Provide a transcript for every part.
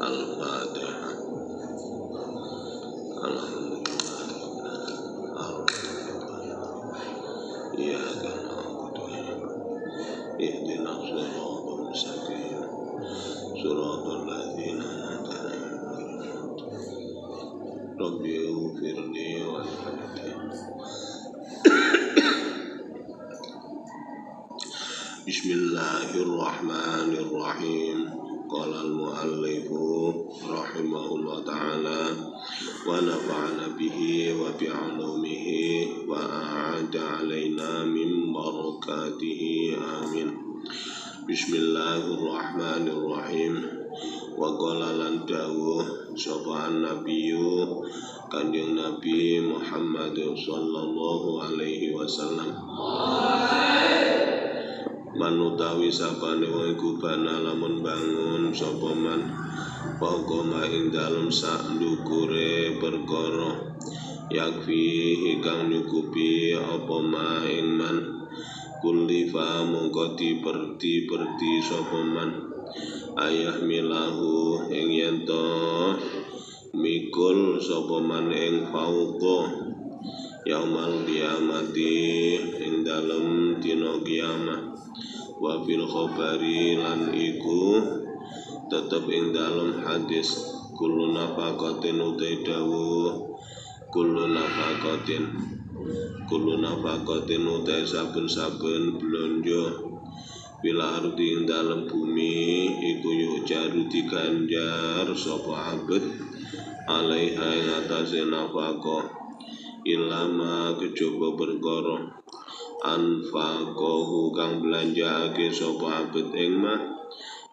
Al-Fatihah. Alhamdulillah. Iyyaka na'budu wa ihdinas siratal mustaqim. Siratal ladzina an'amta 'alaihim. Rabbi ighfirli warhamni. Bismillahirrahmanirrahim. Qala al-muallifu rahimahullah ta'ala wa nafa'ana bihi wa bi'ulumihi wa a'ada alaina min barakatihi amin. Bismillahirrahmanirrahim. Wa qala lan dawuh sapa an-nabiyyu Kanjeng Nabi Muhammad sallallahu alaihi wasallam. Manutawi sapane wong iku bana lamun bangun sapa man pokoma ing dalem sak ndukure perkara yakfi kang nyukupi apa ma ing man kulifa mongko diperti sapa man ayah milahu ing yento mikul sapa man ing fauqa yaumal kiamati ing dalem dina kiamat. Wa fil khabari lan iku tetep ing dalam hadis kullu nafaqatin utai dawuh kullu nafaqatin utai saben-saben blonjo bila arti ing dalam bumi iku yujaru diganjar sapa abet alaiha ing atase nafaqah ilama kejaba perkara anfaqahu kang belanjaake sapa abet ing mah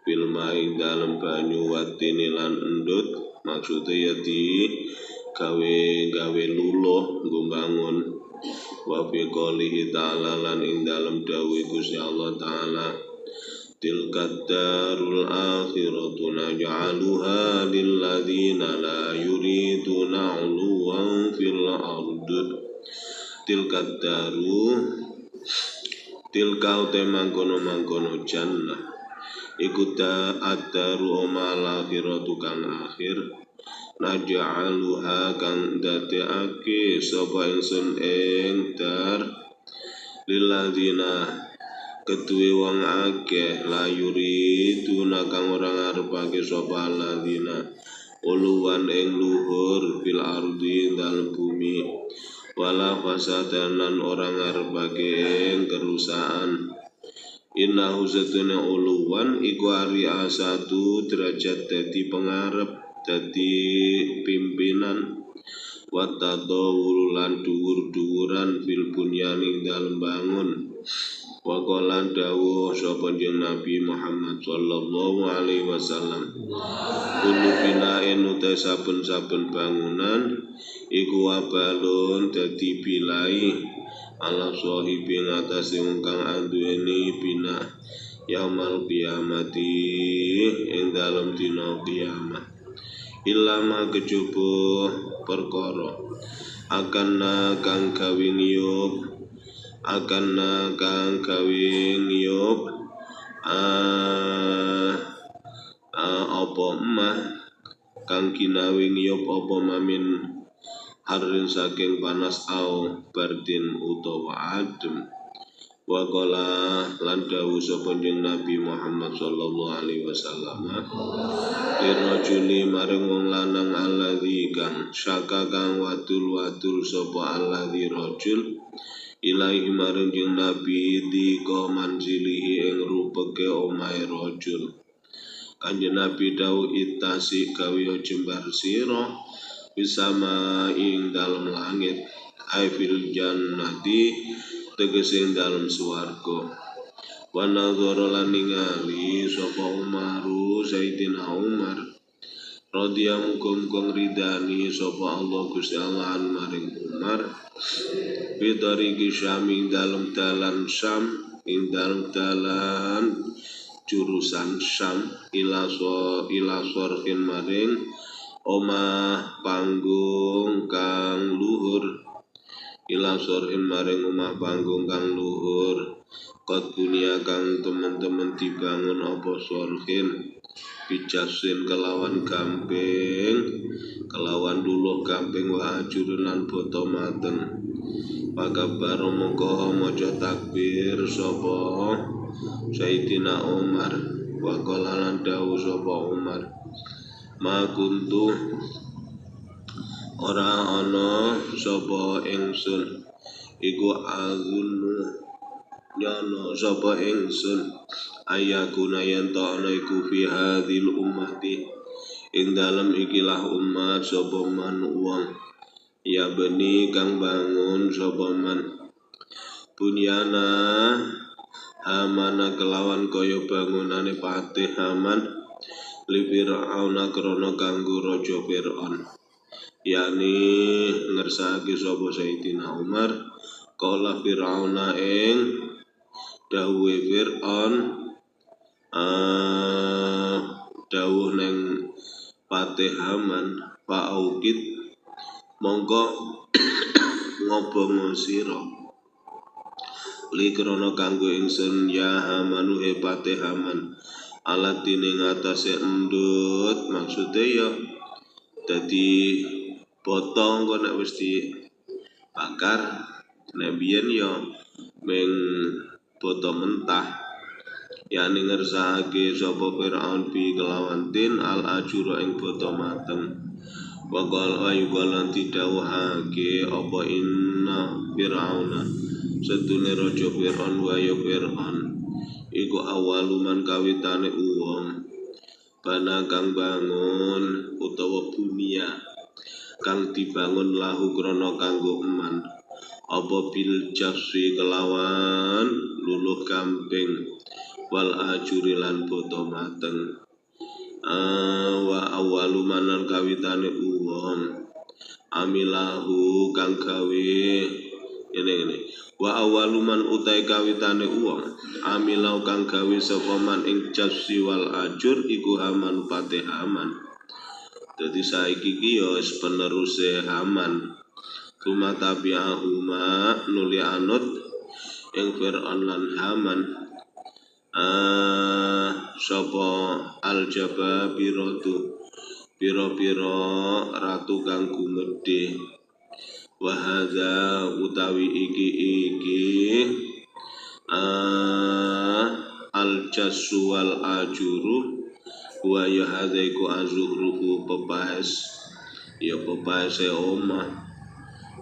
bil mai dalem banyu watini lan endut maksude ya di gawe luluh nggo bangun wa fi qolihi ta'ala lan ing dalem dawuh Gusti Allah taala tilkad darul akhiratu naj'aluha lil ladzina la yuriduna 'uluwan fil ard tilkad daru tilka uta mangkono jannah iku ta ad-daru omal akhiratu kang akhir naj'aluha kang dadekake sapa ingsun ing dar lil ladzina ketuwe wong akeh la yuriduna kang ora ngarepake sapa ladzina uluwan ing luhur fil ardi dalem bumi wala fasadan lan orang ngarepake ing kerusakan innahu satuna uluwan iku ari asatu derajat dadi pengarep dadi pimpinan wa tadawul lan dhuwur-dhuwuran fil bunyaning dalem bangun wa qalan dawuh sapa Nabi Muhammad sallallahu alaihi wasallam kullu bina'in uta saben-saben bangunan iku wabalun dadi bilai ala sahibi ngatasi wong kang anduweni bina yaumal kiamati ing dalem dina kiamat ilama kejaba perkara akanna kang gawe ngiyup apa mah kang ginawe ngiyup apa mamin harin saking panas au bardin utawa adem wa qala lan dawuh sapa Nabi Muhammad sallallahu alaihi wasallam dirajuli maring wong lanang alladzi kang syaka kang wadul sapa alladzi rajul ilahi maring Nabi di manzilihi ing rupeke omahe rajul kanjeng Nabi dawuh itasi gawe jembar sira bisama ing dalam langit aifil jannati tegese dalam swarga wa nazara lan ningali sapa Umaru Sayyidina Umar radhiyallahu anhu ridani sapa Allah Gusti Allah maring Umar bidari Syam ing dalam dalan Syam ing dalam dalan jurusan Syam ila sorkin maring omah panggung kang luhur ila sorhin maring omah panggung kang luhur kot dunia kang teman-teman dibangun apa sorhin bijasin kelawan gamping kelawan luluh gamping wa ajurun lan boto mateng pakabar mongko maca takbir sapa Sayyidina Umar wa qala lan dawuh sapa Umar ma kuntu ora ana sapa ingsun iku azunnu nyono sapa ingsun ayakuna yen ta ana iku fi hadhil ummati ing dalem ikilah umat sapa man wong ya beni kang bangun sapa man bunyana Hamana kelawan kaya bangunane patih Haman li Fir'auna krana kanggo raja Fir'aun yakni ngersakake sapa Sayyidina Umar kala Fir'auna ing dawuhe Fir'aun dawuh neng patih Haman paaukit mongko ngobongo sira li krana kanggo ingsun ya Hamanu patih Haman alat dene ngatasé endut maksude ya dadi potong kok nek wis dibakar nek biyen ya ming boto mentah yakni ngersakake sapa Fir'aun bi kelawan tin al ajura ing boto mateng waqal ayugalan didhawuhake apa inna Fir'auna sedune raja Fir'aun wa ya Fir'aun iku awaluman kawitane wong bana kang bangun utawa bunia kang dibangun lahu krana kanggo eman apa bil jasi kelawan luluh gamping wal ajuri lan boto mateng wa awaluman lan kawitane wong amilahu kang gawe ini wa awaluman utai kawitane wong amilau kang gawe sapa man ing jasi wal ajur iku Haman patih Haman dadi saiki iki ya wis peneruse Haman tumatabi'ahuma nuli anut ing Fir'aun lan Haman sapa aljababiratu pira-pira ratu kang gumedhe wa hadza utawi iki al-jassu wal ajuru wa ya hadza iku azruhu pepaes ya pepaese omah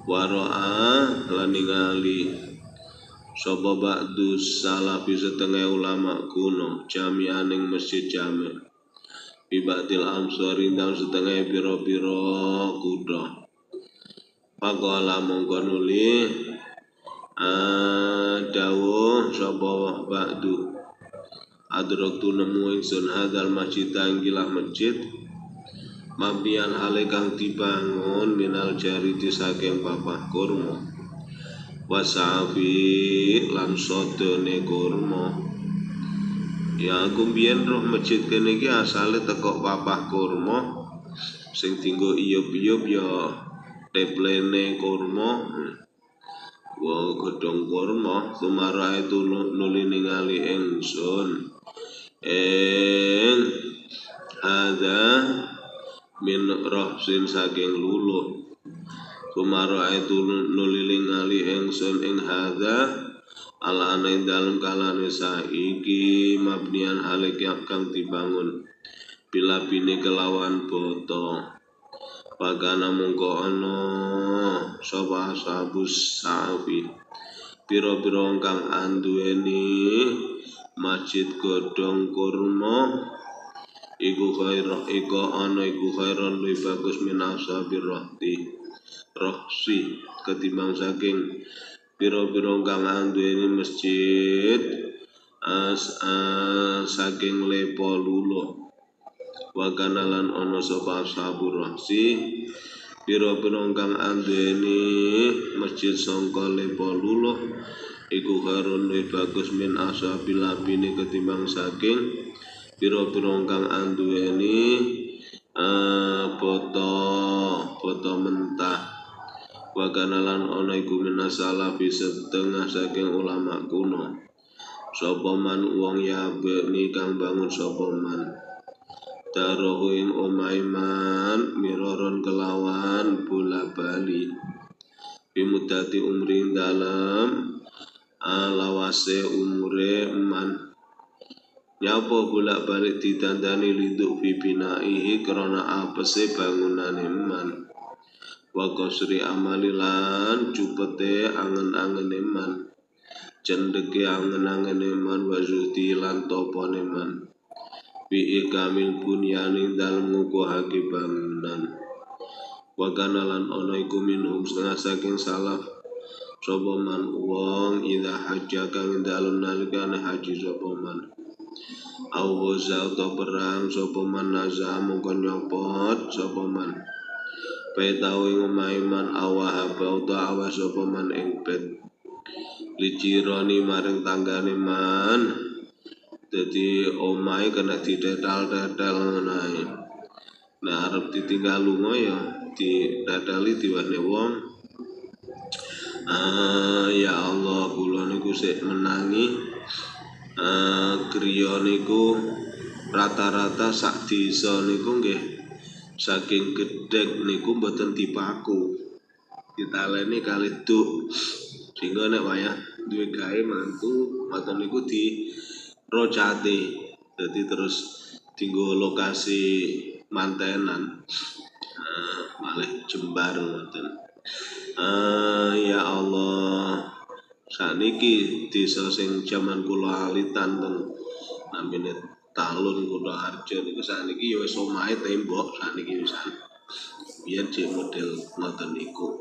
wara'a lan ningali sapa ba'du salafi setengah ulama kuno jami'aning masjid jami' bibatil amsori dan setengah pira-pira kutha faqala mongko nuli dawuh sapa ba'du adraktu nemu ingsun hadzal masjid anggilah masjid mabnian hale kang dibangun minal jariti saking papah kurma wasafi lan sodone kurma ya aku mbiyen roh masjid kene iki asale teko papah kurma sing dienggo iyup-iyup ya teplene kurma wa godhong kurma sumara itu nuli ningali ingsun hadza min rahsin saking luluh sumara itu nuli ningali ingsun ing hadza ala ana dalem kalane saiki mabnian halik kang dibangun bila bini kelawan boto pagana mongko ana sapa sabus safi pira-pira kang anduweni masjid godhong kurma iku khairah iku ana iku khairon luwih bagus min asabir rohsi ketimbang saking pira-pira kang anduweni masjid saking lepo luluh wa kanalan ana sapa ashabur rohsi pira-pira kang anduweni masjid sangka lepo luluh iku khairun luwih bagus min ashabil labini ketimbang saking pira-pira kang anduweni boto mentah wa kanalan ana iku minasalafi setengah saking ulama kuno sapa man wong ya beni kang bangun sapa man darohu ing omaiman miroron kelawan bola bali bimudati umri dalam alawase umure man nyapa bolak balik ditandani liduk bibinaihi krana apese bangunane man wa qasri amalilan cupete angen-angene man cendeke angen-angene man wa zuhdi lan topone man bi ikamil bunyaning dalem ngukuhake bangunan wa kanalan ana iku minhum setengah saking salaf sapa man wong ida hajja kang dalem nalikane haji sapa man au ghaza atau perang sapa man naza mongko nyopot sapa man petau ing omahe man awah bauta awas sapa man ing bet licironi maring tanggane man dadi omahe kena ditetal-tetal ngono ae nek arep ditinggal lunga ya ditetali diwane wong ya Allah kula niku sik menangi griya niku rata-rata sak desa niku nggih saking gedhek niku mboten dipaku ditaleni kalih duk sehingga nek wayah duwe gawe mantu ngoten niku dirocati dadi terus dienggo lokasi mantenan malih jembar ngoten ya Allah saniki desa sing jaman kula alitan teng namine Talun kula Harjo niku saniki ya wis omahe tembok saniki wisan biyen jek model ngoten niku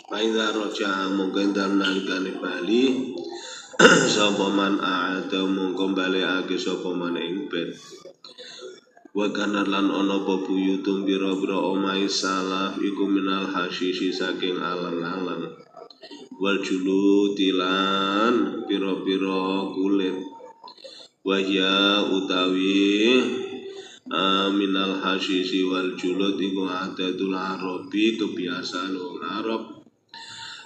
Paida roja mungkin dalam nalikane Bali sapa man a'ada mungko balekake sapa man ing bed wa kana lan ana apa buyutung bira-bira omahe salaf iku minal hasyishi saking alang-alang wal juludilan pira-pira kulit wahya utawi minal hasyishi wal julud iku adatul arabi kebiasaan wong Arab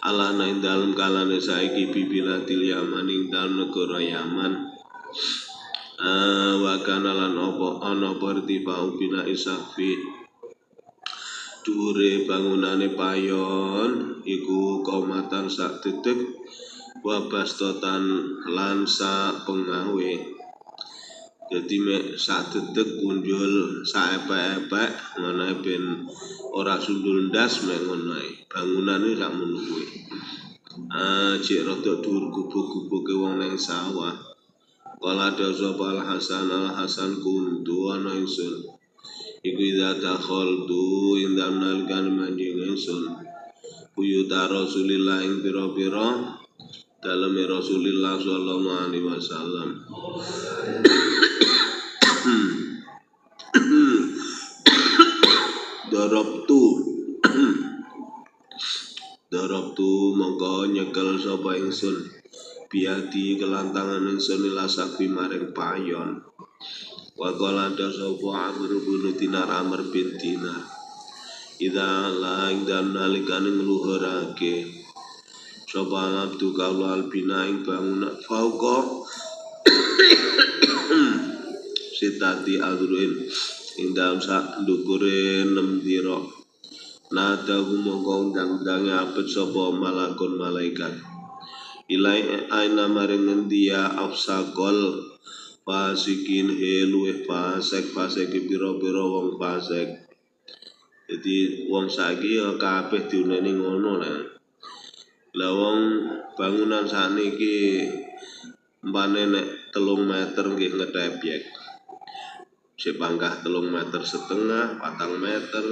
ala ing dalem kalane saiki bibilatil Yaman ing dalem negara Yaman wa kana lan apa ana pertibau bina isafi dure bangunane payon iku komatan sak detik wa bastotan lan sak pengawe jadi mek sak detik kunjul sak epek-epek ngono ben ora sundul ndas mek ngono ae bangunane sak ngono kuwi cek rada dhuwur gubuk-gubuke wong nang sawah kala dasa Al Hasan kuntu ana ingsun iku ida dakhaltu indam nalkan manjing ingsun buyuta Rasulillah ing pira-pira daleme Rasulillah sallallahu alaihi wasallam Darabtu mongko nyekel sapa ingsun biadi kelantangan ingsun ila sakwi maring payon wa qala sapa Amr bin Dinar Amr bin Dinar ida la ing dan nalikane ngluhurake sapa abdu kaula albina ing bangunan fauqa sitati adruin ing dalam sak ndukure 6 dira nadahu mongko undang-undange apet sapa malakun malaikat ilai aina maring ngendi ya afsaqol fasikin luweh fasek pira-pira wong fasek jadi wong saiki ya kabeh diuneni ngono lah wong bangunan saniki umpane nek 3 meter nggih ngetebyek sik panggah 3,5 meter 4 meter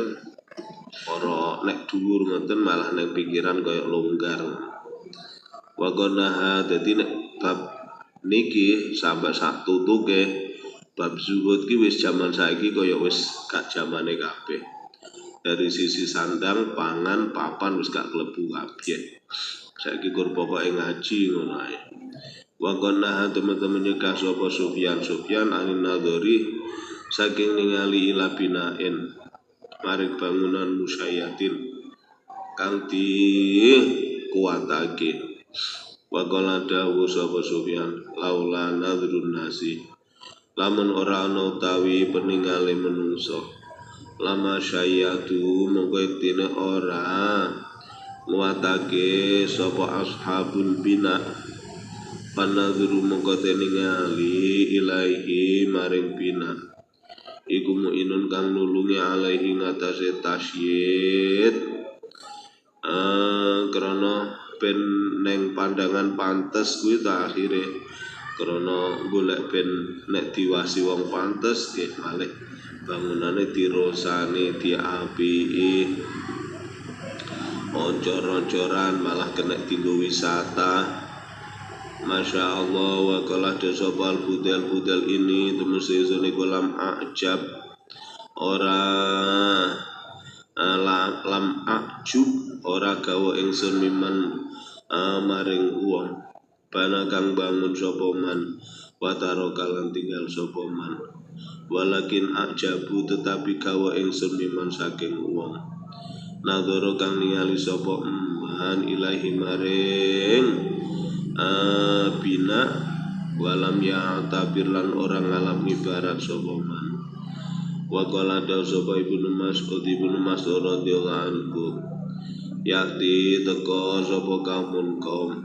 ora nek dhuwur ngoten malah nek pikiran kaya longgar wa qanaha dadi nek bab niki sampe sak tutuke bab zuhud ki wis jaman saiki kaya wis gak jamane kabeh dari sisi sandang pangan papan wis gak klebu kabeh saiki kur pokoke ngaji ngono ae wa qanaha teman-teman nyegah sapa Sufyan anin nadhari saking ningali ila binain maring bangunan musyayatin kang di kuwatake wa qala dawu sapa Sufyan laula nadrun nasi lamun ora ana utawi peningale menungso lama syayatu mongko iktine ora nguatake sapa ashabul bina panadhuru mongko teningali ilaihi maring bina iku mu'inun kang nulungi alaihi ngatasé tasyid krana ben neng pandangan pantes kuwi ta akhire krana golek ben nek diwasi wong pantes nggih malih bangunane dirosani diapiki oncor-oncoran malah kena tinggo wisata. Masya Allah wa kalah dasabal budel-budel ini temesi zone kolam ajab ora lam ajub ora gawa ingsun miman maring wong bana kang bangun sapa man wataro kalan tinggal sapa man walakin ajabu tetapi gawa ingsun miman saking wong nadoro kang ningali sapa man ilahi maring bina walam ya tabir lan orang alam ibarat sapa man wa qala da sapa Ibnu Mas'ud radhiyallahu anhu yakti teka sapa kaum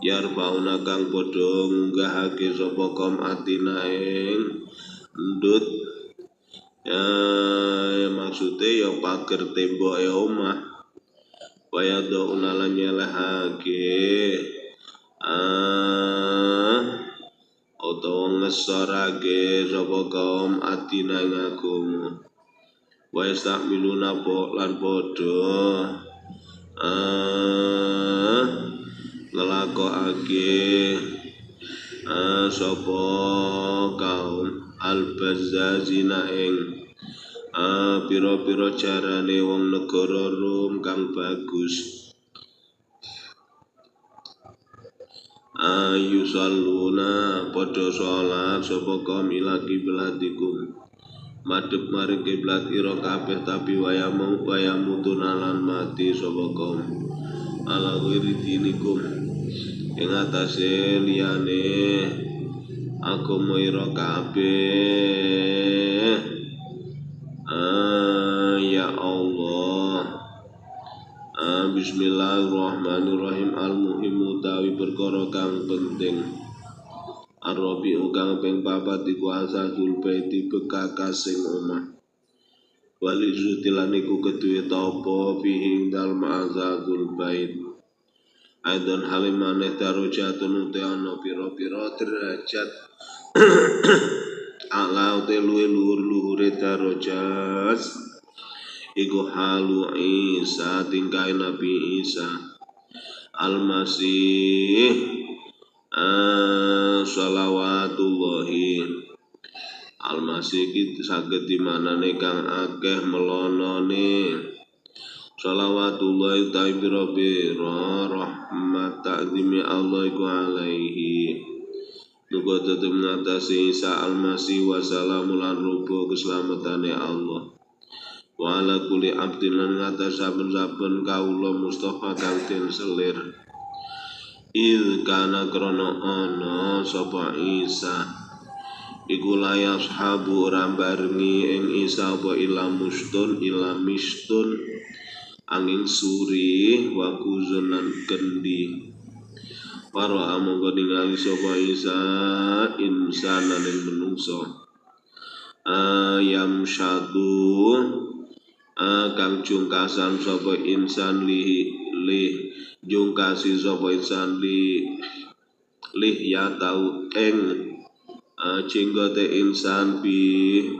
yarfauna kang padha ngunggahake sapa kaum atina ing ndut maksude ya pager temboke omah waya do unalan nyelehake utawa ngesorake sapa kaum atina ing agama wa yastamiluna lan padha ngelakokake sapa kaum al-bazzazina ing pira-pira carane wong negara Rum kang bagus yusalluna padha salat sapa kaum ila kiblatikum madhep maring kiblat ira kabeh tapi wayamutuna lan mati sapa kaum ala ghairi dinikum ing atase liyane agama ira kabeh ya Allah. Bismillahirrahmanirrahim. Al-muhim utawi perkara kang penting Ar-Rabi'u kang ping 4 iku asadul baiti bekakas sing omah walizutil iku keduwe tapa fihi dalem asadul bait aidon halimane darajatun uti ana pira-pira derajat ala uti luhur-luhure darajat iku halu Isa tingkai Nabi Isa Al-Masih shalawatullahi Al-Masih iki saged dimanane kang akeh melonone shalawatullahi ta'bira rahmat ta'zimi Allah iku alaihi nuga tetep ngatasi Isa Al-Masih wa salamu lan rubuh keselamatan Allah wa ala kulli abdin lan ngatas saben-saben kaula Mustafa kang den selir il kana krana ana sapa Isa iku laya sahabu ora barengi ing Isa apa ila mistun angin suri wa kuzun lan kendi para amangka ningali sapa Isa insanan ing menungso ayam syadu kang jungkasan sapa insan li jungkasi sapa insan li ya tau ing jenggote insan bi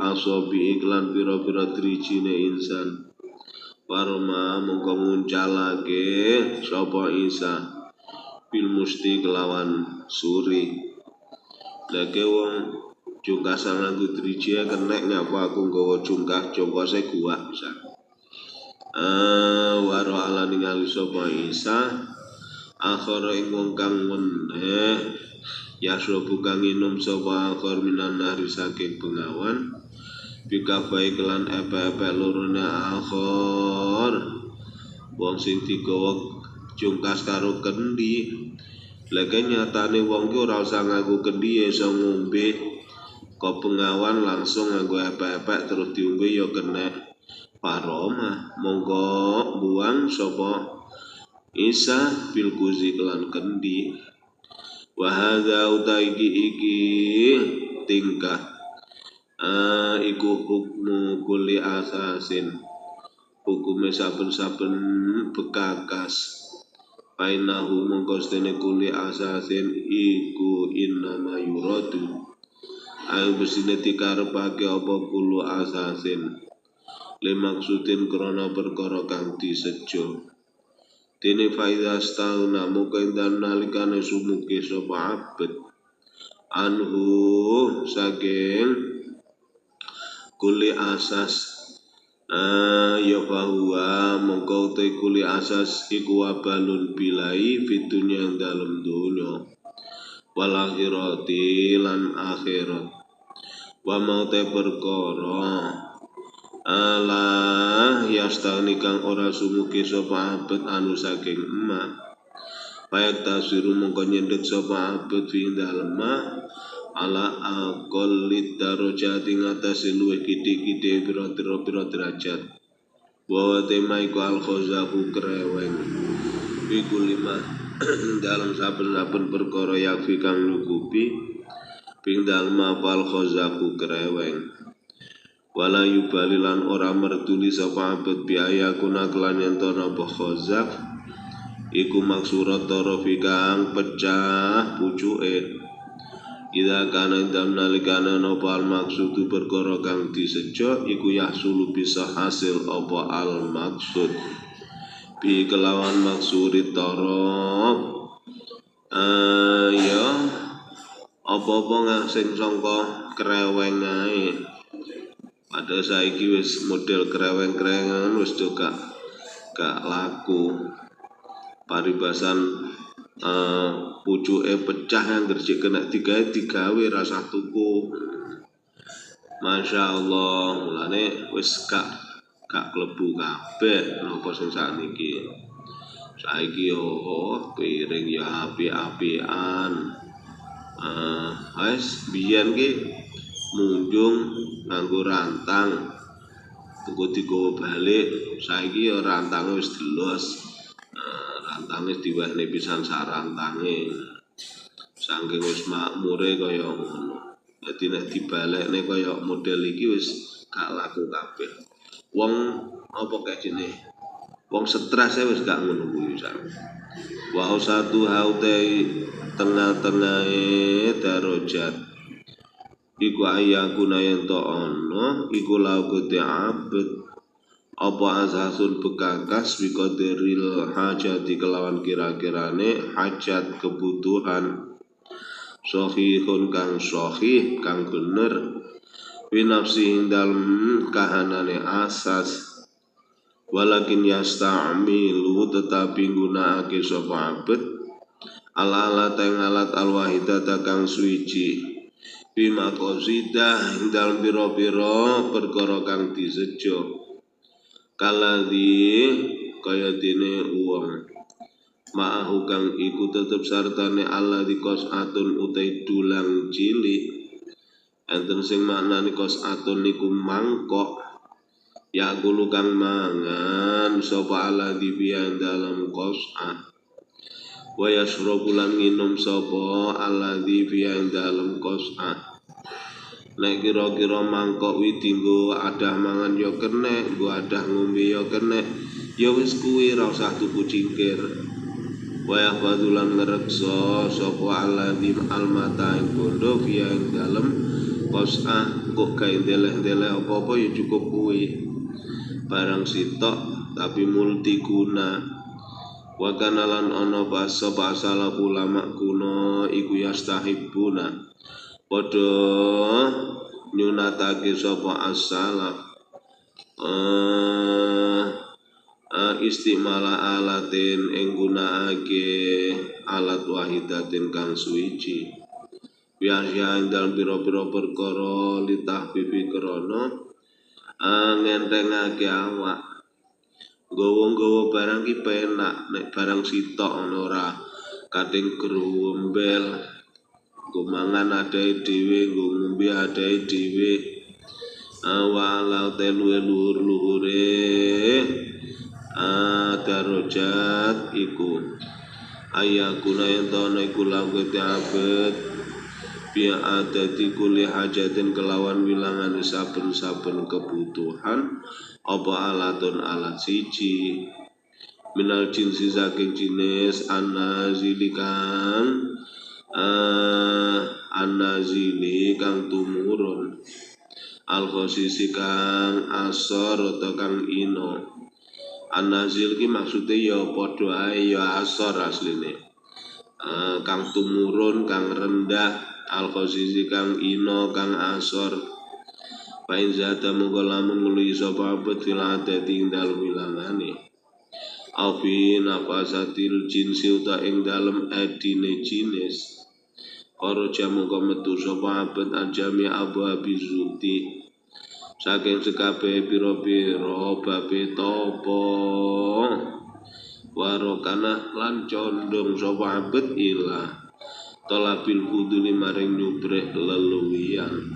asobi iklan pira-pira drijine insan warma mongko nguncalake sapa Isa bil musti kelawan suri leke wong jungkasan nganggo driji kenek ngapa aku nggawa jungkase gua bisa waro ala ningali sapa Isa akhara ing wong kang meneh yasrobu kang minum sapa akhar minan nari saking bengawan bikabai kelan epe-epe lorone akhar wong sing digawa jungkas karo kendi leke nyatane wong ki ora usah nganggo kendi iso ngombe pengawan langsung nganggo epek-epek terus diombe ya kena paroma. Monggo buang sapa Isa bil kuzi kelan kendi. Wa hadza iki tingkah iku hukmu kulli asasin, hukume saben-saben bekakas. Painahu mongko stene kulli asasin iku innama yuradu ayo besine dikarepake apa kulo asasin le maksudin krana perkara kang disejo. Dene faidas tauna moko endan nalikane sumuke sapa abet anhu saking kuli asas ya bahwa mongko te kuli asas iku wabalun bilai fitunya ing dalem dunya wal akhirati lan akhirat. Wa mau te perkara Allah yastani kang ora sumuki sapa abet anu saking emak payak tasiru mongko nyendek sapa abet fi dalem ala aqallit darajat ing atase luwih kithik-kithik pira-pira derajat. Wa tema iku al khazafu kreweng iku lima dalam saben-saben perkara yakfi kang nyukupi ping dalem apal khazafu kreweng. Wala yubalilan ora mertuli sapa abet biaya kuna kelan ento napa khazaf iku maksurat tarafi kang pecah pucuke. Ida kana dam nalikana napa al maksudu perkara kang disejo iku yahsulu bisa hasil apa al maksud bi kelawan maksuri taraf ya apa-apa sing sangka kreweng ae. Pada saiki wis model kreweng-krewengan wis gak laku. Paribasan pucuke pecah yang gerjek kena digawe rasa tuku. Masya Allah, mulane wis gak klebu kabeh napa sing sakniki. Saiki piring ya api-apian. Wis biyen ki munjung nganggo rantang. Tunggu digowo balik, saiki ya rantange wis delos. Rantange diwehne pisan sak rantange. Saking wis makmure kaya ngono. Dadi nek dibalekne kaya model iki wis gak laku kabeh. Wong apa kajene? Wong stres wis gak ngono kuwi sak. Wa usatu haute tengah-tengahe darajat. Iku ayakuna yen to ana iku laukute abet apa asasun bekakas biqadiril hajat kelawan kira-kirane hajat kebutuhan sahihun kang sahih kang bener winafsi dalem kahanane asas walakin yasta'milu tetapi nggunakake sapa abet ala-ala teng alat alwahidata kang suci bima qasidah dalem pira-pira perkara kang disejo kaladhi kaya dene uang ma'ahu kang iku tetep sartane alladhi qas'atun utai dulang cilik enten sing maknane qas'atun niku mangkok ya gulu kang mangan sapa alladhi biya dalam qas'ah wa yashrabu lan minum sapa alladhi biya dalam qas'ah. Nek kira-kira mangkok wi dinggo adah mangan ya kenek, nggo adah ngombe ya kenek, ya wis kuwi ra usah tuku cingkir. Wa yahfadulan ngreksa sapa alladhi almata ing bondo fiya ing dalem qas'ah kok gawe deleh-deleh apa-apa ya cukup kuwi. Barang sitok tapi multiguna. Wa kanalan ana basa salaf ulama kuno iku yastahibuna padha nyunatake sapa as-salaf istimala alatin ing gunakake alat wahidatin kang suci biasya ing dalem pira-pira perkara litahfifi krana ngentengake awak gowo-gowo barang ki penak nek barang sitok ora kating gerombel nggo mangan adae dhewe, nggo ngombe adae dhewe. Awala telu luhur-luhure darajat iku ayakuna entana iku lagu abad biya adati kuli hajatin kelawan wilangan saben-saben kebutuhan apa alatun alat siji minal jinsi saking jenis anazili kang tumurun al-khosisi kang asor atau kang ino. An-nazil ki maksudnya ya padha ae ya asor asline. Kang tumurun kang rendah, al-khosisi kang ino kang asor. Fa in zata mongko lamun ngluwi sapa abet fil adati ing dalem wilangane. Au fi nafasatil jinsi uta ing dalem adine jinis. Karaja mongko metu sapa abet ajami abu abizuti. Saking sekabe piro-piro babe topo warokana lan condong sapa abet ila tolabil huduli maring nyubrek leluwian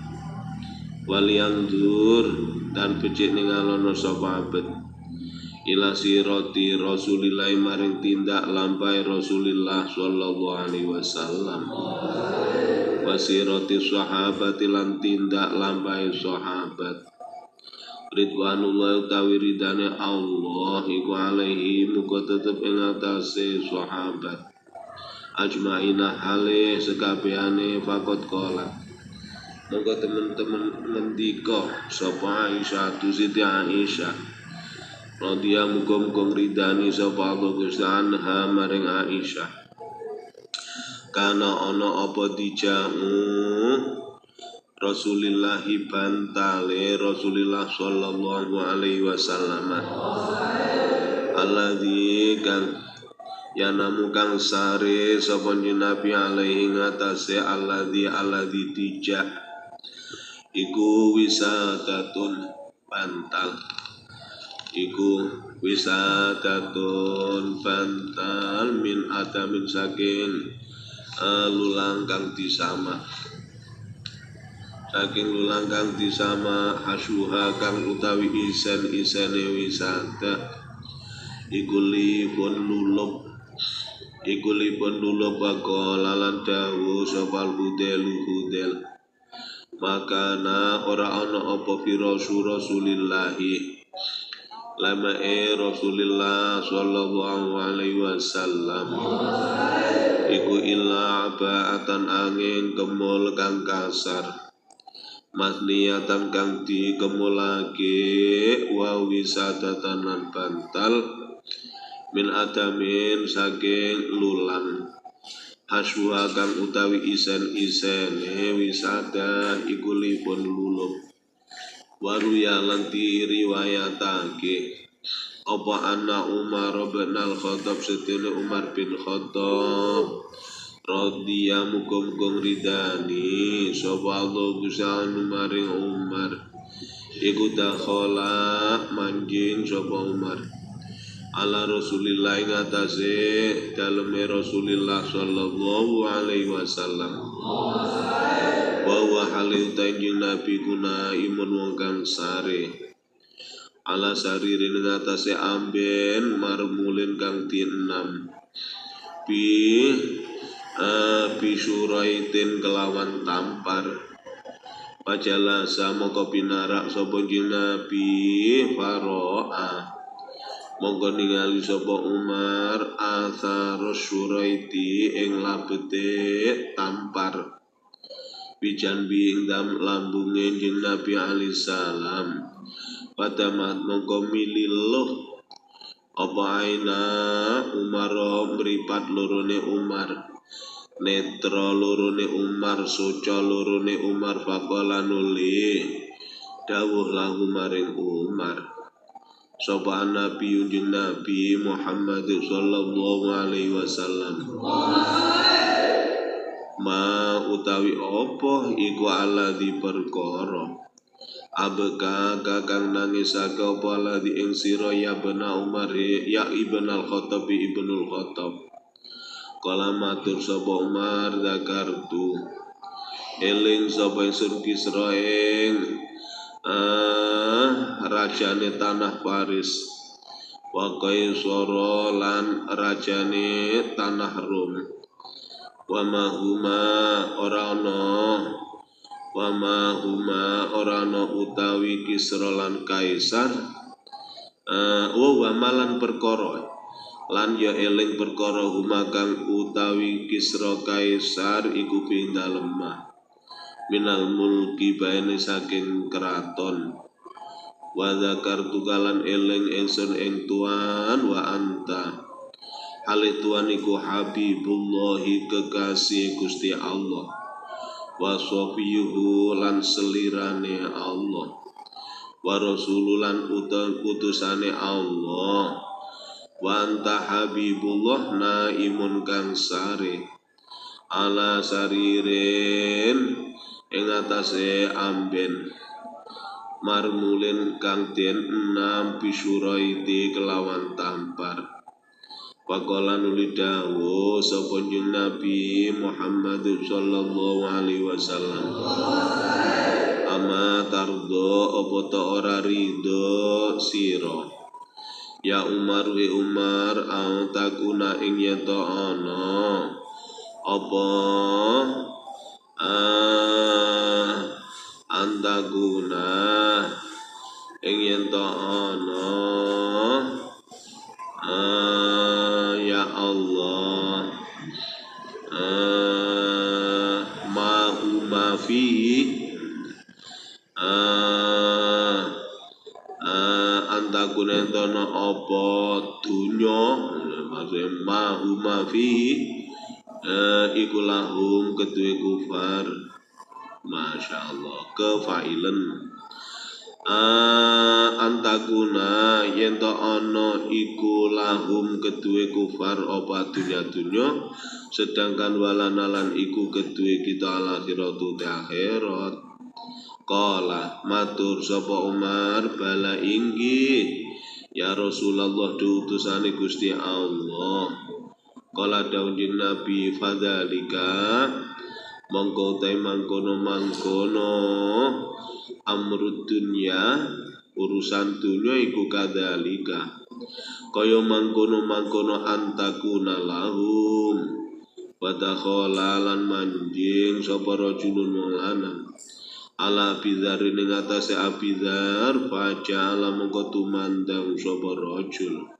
waliyang dur dan becik ningalono sapa abet ila siroti rasulillah maring tindak lampai rasulillah sallallahu alaihi wasallam wasiroti sahabati lan tindak lampai sahabat Ridwanullah utawi ridane Allah iku alaihi muga tetep ing atase sahabat ajmaina hale sekabehane fakot kola moga temen-temen ngendika sapa Aisyah tu Siti Aisyah radhiya muga-muga ridani sapa Allah Gusti anha maring Aisyah kana ana apa dijamu Rasulillahi bantale Rasulillah sallallahu alaihi wasallam alladzi kang yanamu kang sare sapa Nabi alaihi ngatasé alladzi dijak iku wisadatun bantal min adamin saking lulang kang disama hasuha kang utawi isen-isene wisata iku lipun lulup lalan dawu sopal hudel makana ora ana apa fi rasulillahi lamae Rasulillah sallallahu alaihi wasallam iku illa abaatan angin kemul kang kasar masniyatan kang dikemulake wa wisadatan lan bantal min adamin saking lulang haswa kang utawi isen-isene wisada iku lipun lulup waruya lan diriwayatake apa anna Umar bin Al-Khattab setene Umar bin Khattab radhiya muga-muga ridani sapa Allah Gusti maring Umar iku dakhala manjing sapa Umar ala Rasulillah ing atase daleme Rasulillah sallallahu alaihi wasallam wa huwa halil tanjing Nabi kuna imun wong kang sare ala saririn ing atase amben marmulin kang dienam bisuraitin kelawan tampar pajalasa mongko pinarak sapa Nabi faro'a mongko ningali sapa Umar atharus suraiti ing labete tampar bijanbi ing lambunge Nabi alaihi salam padamat mongko mililuh apa aina Umar mripat lorone Umar netra lorone Umar soca lorone Umar faqala nuli dawuh lahu maring Umar sapa Nabi Nabi Muhammad sallallahu alaihi wasallam ma utawi apa iku alladzi perkara abeka kakang nangisake apa alladzi ing sira ya bena Umar ya ibn al-Khattab ibnul Khattab kala matur sapa Umar zakartu eling sapa ingsun Kisra ing rajane tanah Paris wa Kaisara lan rajane tanah Rom wa ma huma ora ana utawi Kisra lan Kaisar wa malan perkara lan ya eling perkara huma kang utawi Kisra Kaisar iku ping dalem minal mulki baene saking keraton wa zakartu kalan eling ingsun ing tuan wa anta hale tuan iku Habibullahi kekasih Gusti Allah wa sofiyuhu lan selirane Allah wa rasululan utusane Allah wa anta Habibullah naimun kang sare ala saririn ing atase amben marmulin kang den enam bisuraiti kelawan tampar Pakola nuli dawu sapa Nabi Muhammad sallallahu alaihi wasallam ama tardo apa ta ora ridho sira ya Umar we Umar au takuna ing yen ana apa antaguna ing yen ana ya Allah ma fi antakuna entono apa dunya maksudnya ma fi iku lahum kedue kufar Masya Allah kefailen antakuna yento ono iku lahum kedue kufar apa dunya sedangkan walanalan iku kedue kita al akhiratu te akhirat qala matur sapa Umar bala inggih ya Rasulullah diutusane Gusti Allah qala daun Nabi fadzalika mongko te mangkono amrud dunya urusan dunya iku kadzalika kaya mangkono antakuna lahum wadakhala lan manjing sapa rajulun lanang ala bidhar ning atase abidhar faja'ala mongko tumandang sapa rajul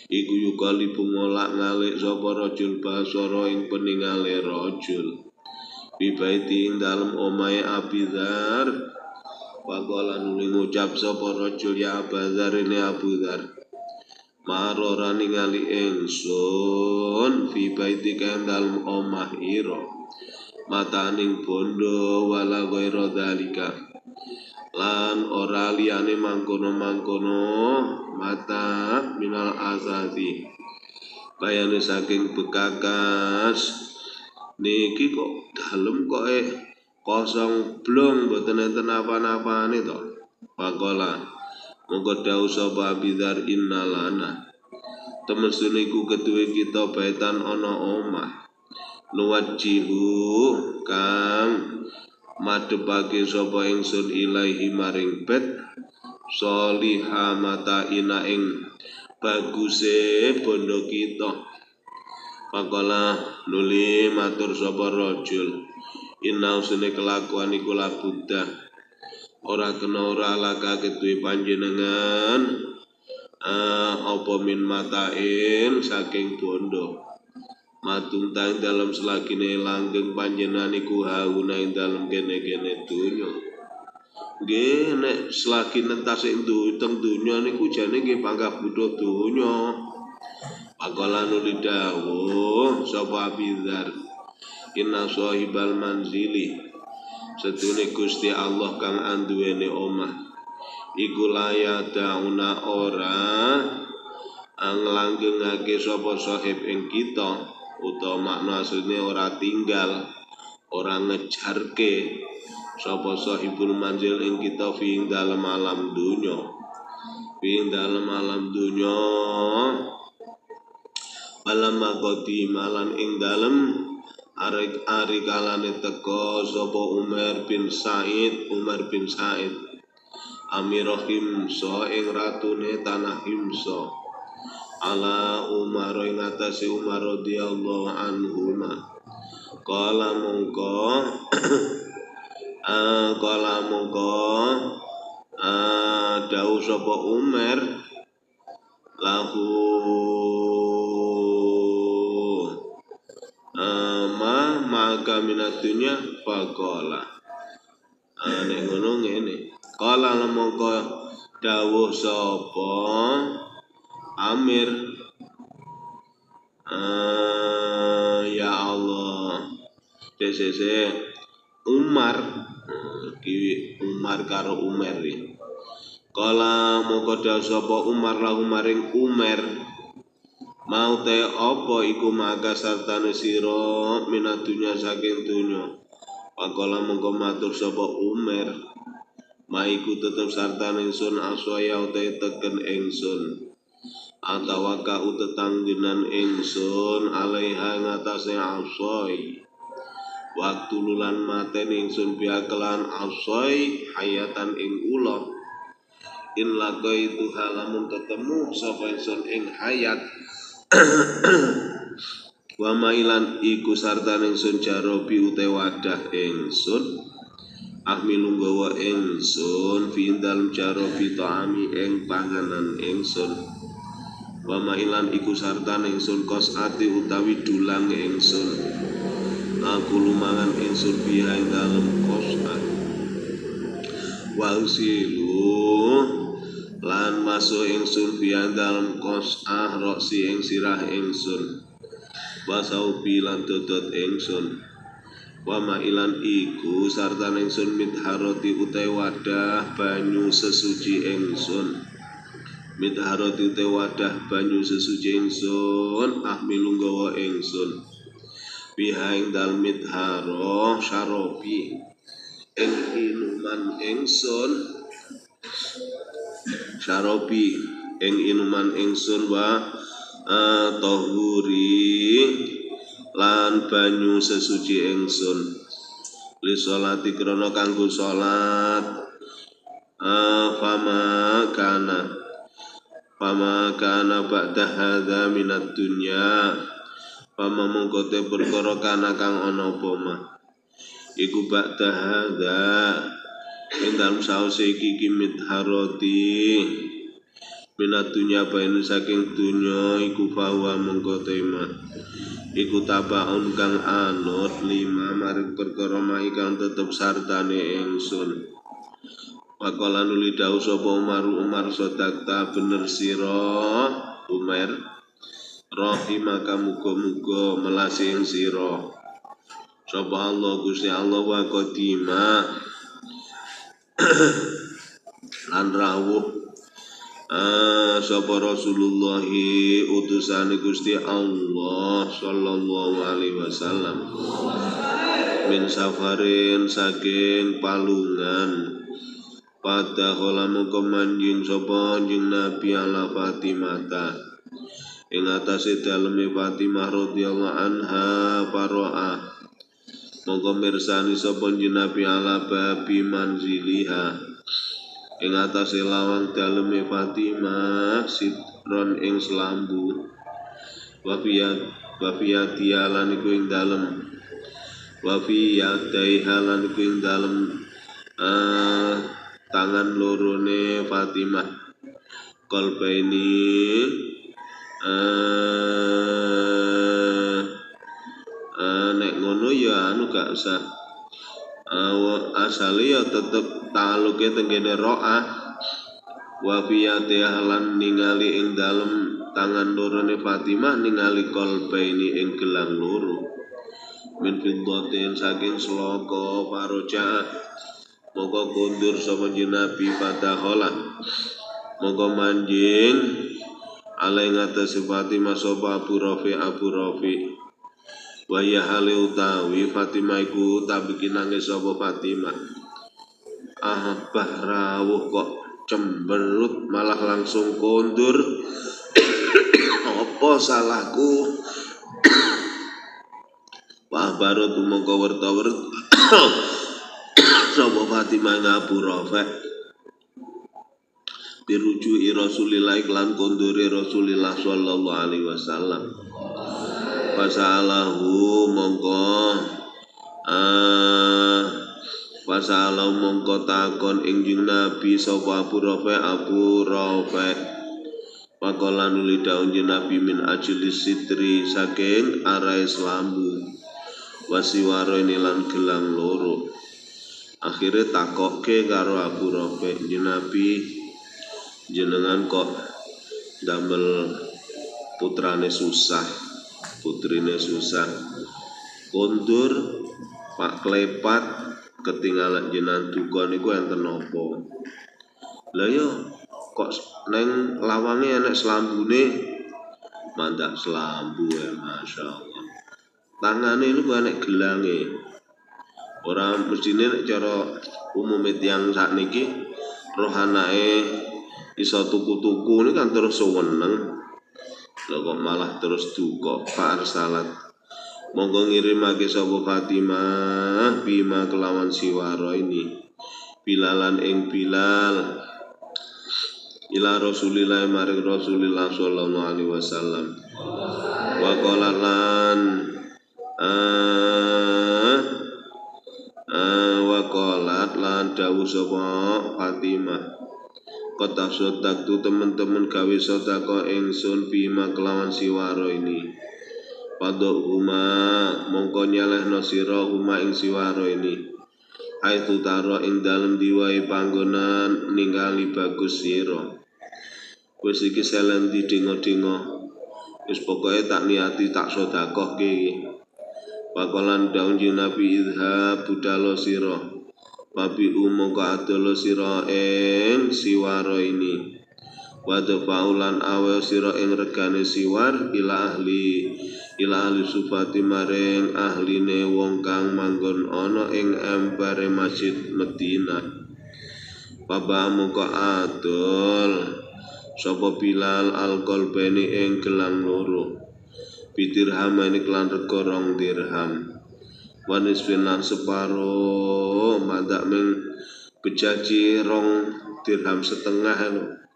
iku yukali bungolak ngalik sapa rajul basara ing peningale rajul bibaiti ing dalem omahe abidhar Pakola nuli ngucap sapa rajul ya Abadzar ini Abu Dzar marora ningali ingsun fi baiti kang dalem omah ira mataning bondo wala ghaira dalika lan ora liyane mangkono mata minal asasi bayane saking bekakas niki kok dalem kok kosong blong mboten enten apa-apane to. Pakola monggo dawuh sapa Abdzar innalana. Temesune iku keduwe kita baitan ana omah. Nuwajjihu kang madhepake sapa ingsun ilahi maring bet soliha mata ina ing baguse bondo kita. Pakola nuli matur sapa rajul inna usune kelakuan iku labuda ora kena ora laka kedue panjenengan apa min matain saking bondo matung tang dalam selagine langgeng panjenengan iku hauna ing dalem kene-kene donya nggih nek selagi nentas ing donya niku jane nggih panggah butuh donya Pakola nuli dawuh sapa Abdzar inna sahibal manzili setune Gusti Allah kang anduwene omah iku layadauna ora anglanggengake sapa sahib ing kita utawa makna asline ora tinggal ora ngejarke sapa sahibul manzil ing kita fi ing dalem alam dunya alam magoti malan ing dalem Ari kalane teko sapa Umar bin Said Amirah Himsa ing ratune tanah Himsa ala Umar ing atase Umar radhiyallahu anhuma kala mongko dawuh sapa Umar lahu maka minat dunya faqala nek ngono ngene kala mongko dawuh sapa Amir ya Allah desese Umar ki Umar karo Umar iki kala mongko dawuh sapa Umar lahu maring Umar mau te apa iku maka sartane sira minat dunya saking dunya pakala mongko matur sapa Umar maiku tetep sartane ingsun aswaya utai teken ingsun atawaka utetanggenan ingsun alaiha ngatasé asoi waktu lulan maten ingsun biakelan asoi hayatan ing ula in lagai itu halamun ketemu sapa ingsun ing hayat wa mailan iku sartane ingsun jarobi utai wadah ingsun ahmilu nggawa ingsun fi dalem jarobi ta'ami ing panganan ingsun wa mailan iku sartane ingsun kos ati utawi dulang ingsun aku lumangan ingsun biha ing dalem kos wa usilu lan masuk ingsun biha dalem kos roksi ing sirah ingsun wasau bilan dodot ingsun wa mailan iku sartane ingsun mitharoti utai wadah banyu sesuci ingsun mitharoti utai wadah banyu sesuci ingsun ahmilu nggawa ingsun biha ing dalem mitharo syarobi ing inuman ingsun syarobi ing inuman ingsun wa tohuri lan banyu sesuci ingsun li sholati krana kanggo salat fama kana ba'da hadza minad dunya fama mongko te perkara kana kang ana apa mah iku ba'da hadza ing dalem sause iki kimit haroti minat dunya bae saking dunya iku bahwa mongko tema iku tabaun kang anut lima maring perkara mai kang tetep sartane ingsun Pakola nuli dawuh sapa Umar sadaqta bener sira Umar rahimaka muga-muga melasi ing sira sapa Allah Gusti Allah wa qadima lan rawuh sapa Rasulullah utusane Gusti Allah sallallahu alaihi wasallam min safarin saking palungan pada kholamu kemanjing sapa anjing Nabi ala Fatimata ing atase daleme Fatimah radhiyallahu anha paroah monggo mirsani sapa anjing Nabi ala babi manziliha ing atase lawang daleme Fatimah sidron ing selambu wafiyat lan iku ing dalem wafiyat lan iku ing dalem tangan lorone Fatimah kolbaini nek ngono ya anu gak usah asale ya tetep taluke tenggene ro'ah wa fiyate halan ningali ing dalem tangan lorone Fatimah ningali kolbaini ing gelang loro min fiddatin saking sloka paroja mongko kundur sapa Nabi Fatahola mongko manjing alai ngatasi Fatimah sapa Abu Rafi wa ya hale utawi Fatimah iku tabiki nangis sapa Fatimah rawuh kok cemberut malah langsung kundur apa salahku wa Ahbarat mongko werta-werta sapa Fatimah Abu Rafi' birujuki Rasulillah iklan kondure Rasulillah sallallahu alaihi wasallam. Fasalahu mongko takon injing Nabi sapa Abu Rafi' Pakola nuli daun Nabi min ajli sitri saking arai selambu wasiwaro ini lan gelang loro. Akhirnya takokke karo Abu Rafi' Nabi jenengan kok damel putrine susah kondur Pak Klepat ketinggalan jenengan duka niku enten napa? Lah yo kok neng lawange enek selambune mandak selambu ya masyaallah. Tangane niku enek gelange. Ora mestine nek cara umume tiyang sakniki roh anake iso tuku-tuku ini kan terus seneng. Lha kok malah terus duka. Pak Arsalat monggo ngirimake sapa Fatimah bima kelawan siwara ini Bilalan ing Bilal ila Rasulillah maring Rasulillah sallallahu alaihi wasallam wa qala lan wa qalat lan dawuh sapa Fatimah kota sodak tu teman-teman gawe sodako ingsun bima kelawan siwaro ini padok huma mongko nyalehno sira huma ing siwaro ini aitu taro ing dalem diwai panggonan ningali bagus sira wis iki selen didingo-dingo wis pokoke tak niati tak sedakohke iki pakolan daun Nabi idha budalo sira Papi mongko adolo sira ing siwaro ini Wado paulan awe sira ing regane siwar ila ahli sufati maring ahline wong kang manggon ana ing empare Masjid Madinah. Baba mongko adol sapa Bilal al-qalbani ing gelang loro. Bidirham ini kelan rega 2 dirham. Wanis finan separo mandak ming bejaji 2,5 dirham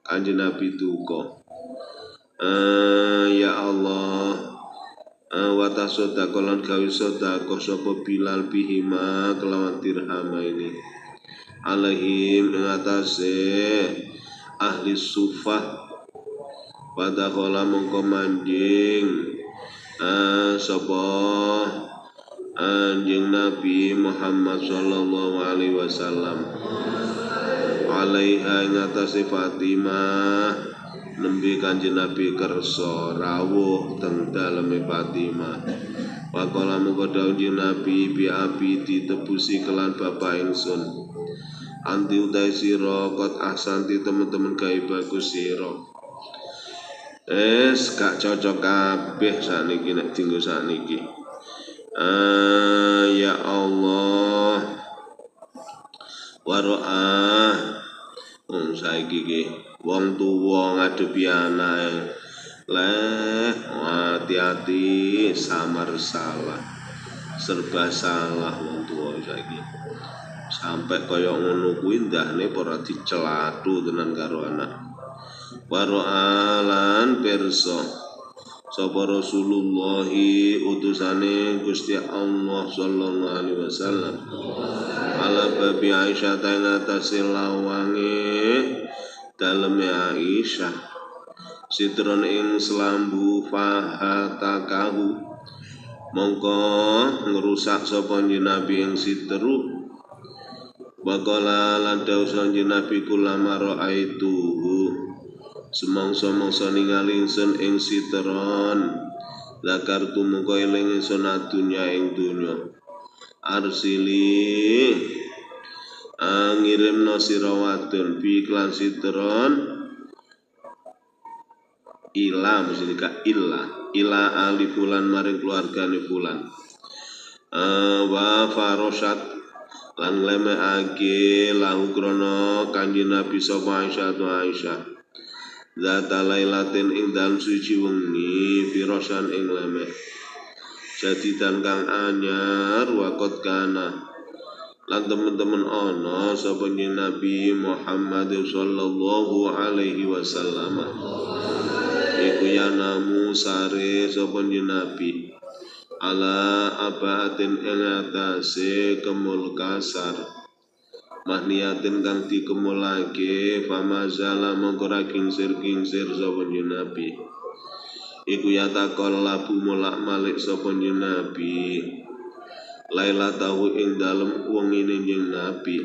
Kanjeng Nabi duka. Ya Allah wata sodako lan gawe sodako sapa Bilal bihima kelawan dirham ini alaihim mengatasi ahli sufah pada kola mongko manjing sapa anjing Nabi Muhammad sallallahu alaihi wasallam alaiha ngatasi Fatimah nembe Kanjeng Nabi kersa rawuh teng daleme Fatimah Pakola mongko dawuh Nabi bi abi ditebusi kelan bapak ingsun anti utai sira kot ahsanti teman-teman gawe bagus sira gak cocok kabeh sakniki nek dienggo sakniki ya Allah waro'ah saiki iki wong tuwa ngadepi anake leh hati-hati samar salah serba salah wong tuwa saiki sampai kaya ngono kuwi ndahne ora dicelatu tenan karo anak waro'ah lan pirsa sapa Rasulullah utusane Gusti Allah sallallahu alaihi wasallam ala babi Aisyah tang atase lawange daleme Aisyah sitron ing selambu fahatakahu mongko ngrusak sapa Nabi ing sitru Bakala lan dawuh Nabi kulama ra'aituhu semangsa-mangsa ningali ingsun ing sitron zakartu mongko eling ingsun adunya ing dunya arsili ngirimno sira wadon bi iklan sitron ila musyrika ila ali fulan maring keluargane fulan wa farosat lan lemeake lahu krono Kanjeng Nabi sapa Aisyah Zata lailatin ing dalem suci wengi firosan ing leme jadidan kang anyar wakot kana lan temen-temen ana sapa Nabi Muhammad sallallahu alaihi wasallam iku yanamu sare sapa Nabi ala abaatin ing atase kemul kasar mahniyatin kang dikemulake famazala mongko kingsir sapa Nabi iku yatakol labu mulak malik sapa Nabi laila tahu ing dalem wengine njing Nabi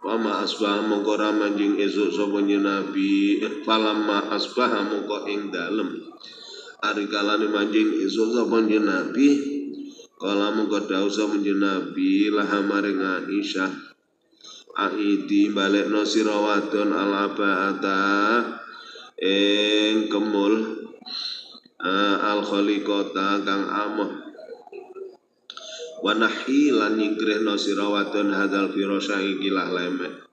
wama asbah mongko ramanjing esuk sapa Nabi falamma asbah mongko ing dalem ari kalane manjing esuk sapa Nabi kala mongko dawuh sapa Nabi laha maring Aisyah aidi balekno sira wadon alabaata ing kemul al khaliqata kang amah wanahi lan nyingkrihno sira wadon hadal firasya ikilah lemek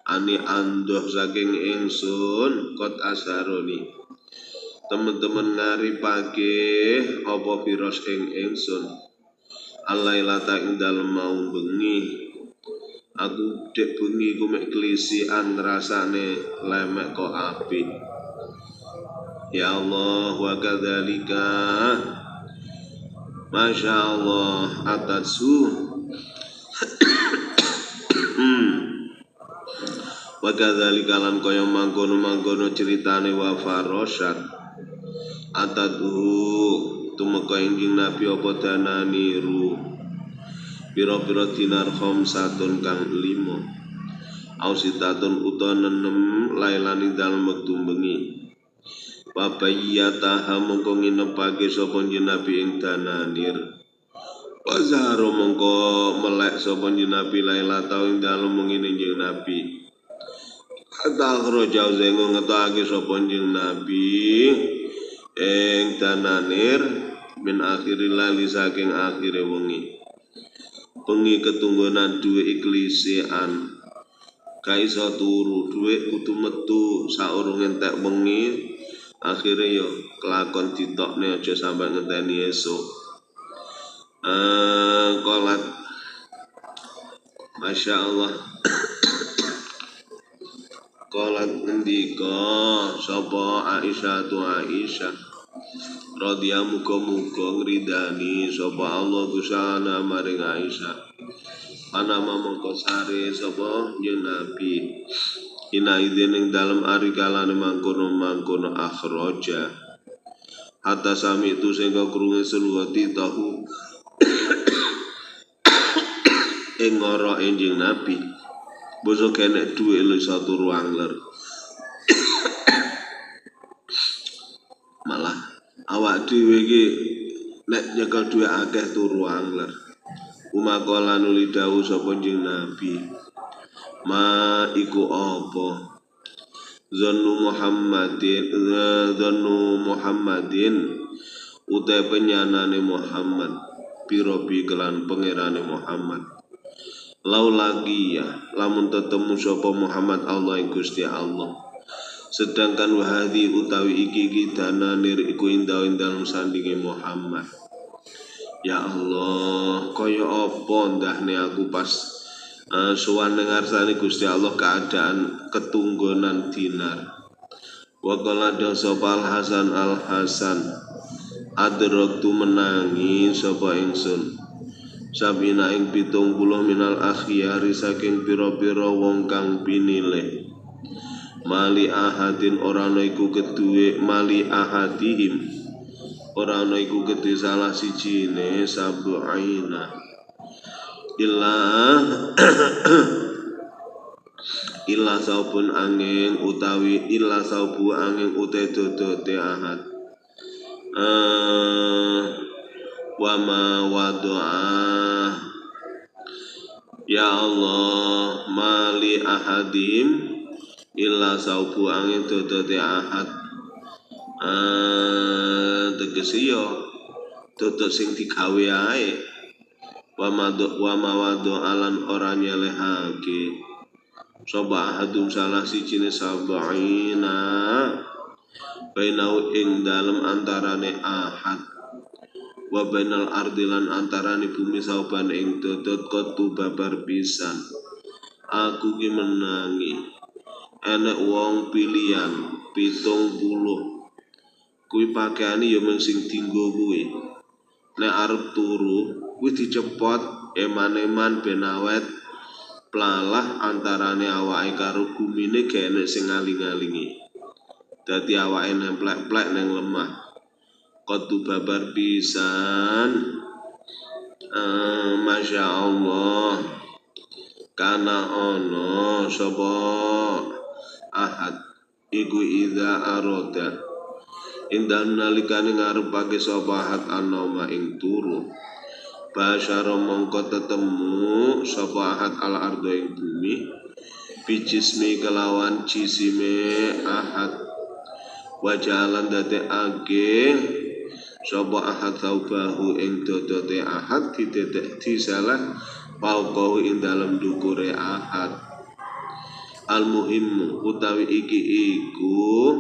ani anduh saking ingsun kot asaroni temen-temen ngaripake apa firas ing ingsun alailata ing dalem mau bengi aku dek bengi ku mek klisian rasane lemek kok apik ya Allah wa kadzalika Masya Allah atatsu wa kadzalika lan kaya mangkono ceritane wa farosat atatu tumeka ing Nabi apa dananiru pira-pira dinar khamsatun kang 5 ausitatun utawa 6 lailani dalem wektu bengi Wabayyataha mongko nginepake sapa Nabi ing dananir Wazaro mongko melek sapa Nabi lailata ing dalem ngene njing Nabi Kata khroja zengo ngetake sapa Nabi ing dananir min akhiril lali saking akhire wengi bengi ketunggunan duwe iklisian kaiso turu duwe kudu metu saurung entek wengi akhirnya yo kelakon ditokne aja sampai ngenteni esuk kolat Masya Allah kolat ngendika sapa Aisyah radhiyallahu muga ngridani sapa Allah gusana maring Aisyah panama mongko sare sapa Nabi ina idin ing dalem ari kalane mangkono akhraja hatta sami itu sehingga krungu seluati tahu ing ngoro enjing Nabi bosok kene duwe lu satu ruang ler malah awak dhewe iki nek nyekel duwe akeh turu angler umakola nuli dawuh sapa enjing Nabi ma iku apa zannu Muhammadin utai penyanane Muhammad birobi kelan pangerane Muhammad lau lagi ya lamun tetemu sapa Muhammad Allah ing Gusti Allah sedangkan wahadi utawi iki dananir iku indah dalam sandinge Muhammad ya Allah kaya apa ndahne aku pas sowan ngarsane Gusti Allah keadaan ketunggonan dinar wa qala sapa Al Hasan adraktu menangi sapa ingsun sabina ing 70 minal akhyari saking pira-pira wong kang pinilih mali ahadin ora ana iku keduwe mali ahadihim ora ana iku keduwe salah sijine sabu'aina illa saubun angin utawi illa saubu angin utai dodote ahad wa ma wadu'ah ya Allah mali ahadim illa saubu angin dodote ahad tegesi yo dodot sing digawe ae wa mawadu alan ora nyelehake sapa ahadum salah sijine sabaina bainau ing dalem antarane ahad wa bainal ardi lan antarane bumi sauban ing dodot kotu babar pisan. Aku ki menangi enek wong pilihan 70 kuwi pakaiane ya mung sing dienggo kuwi. Nek arep turu kuwi dicepot eman-eman ben awet plalah antarane awake karo gumine gak enek sing ngaling-alingi. Dadi awake nemplek-plek ning lemah. Kotu babar pisan. Masya Allah. Kana ono sapa ahad iku idza aroda indal nalikane ngarepake sapa ahad anoma ing turu basyara mongko tetemu sapa ahad al ardo ing bumi bijismi kelawan jisime ahad wajalan dadekake sapa ahad taubahu ing dodote ahad didedek disalah pauqau ing dalem dukure ahad. Al muhimmu utawi iki iku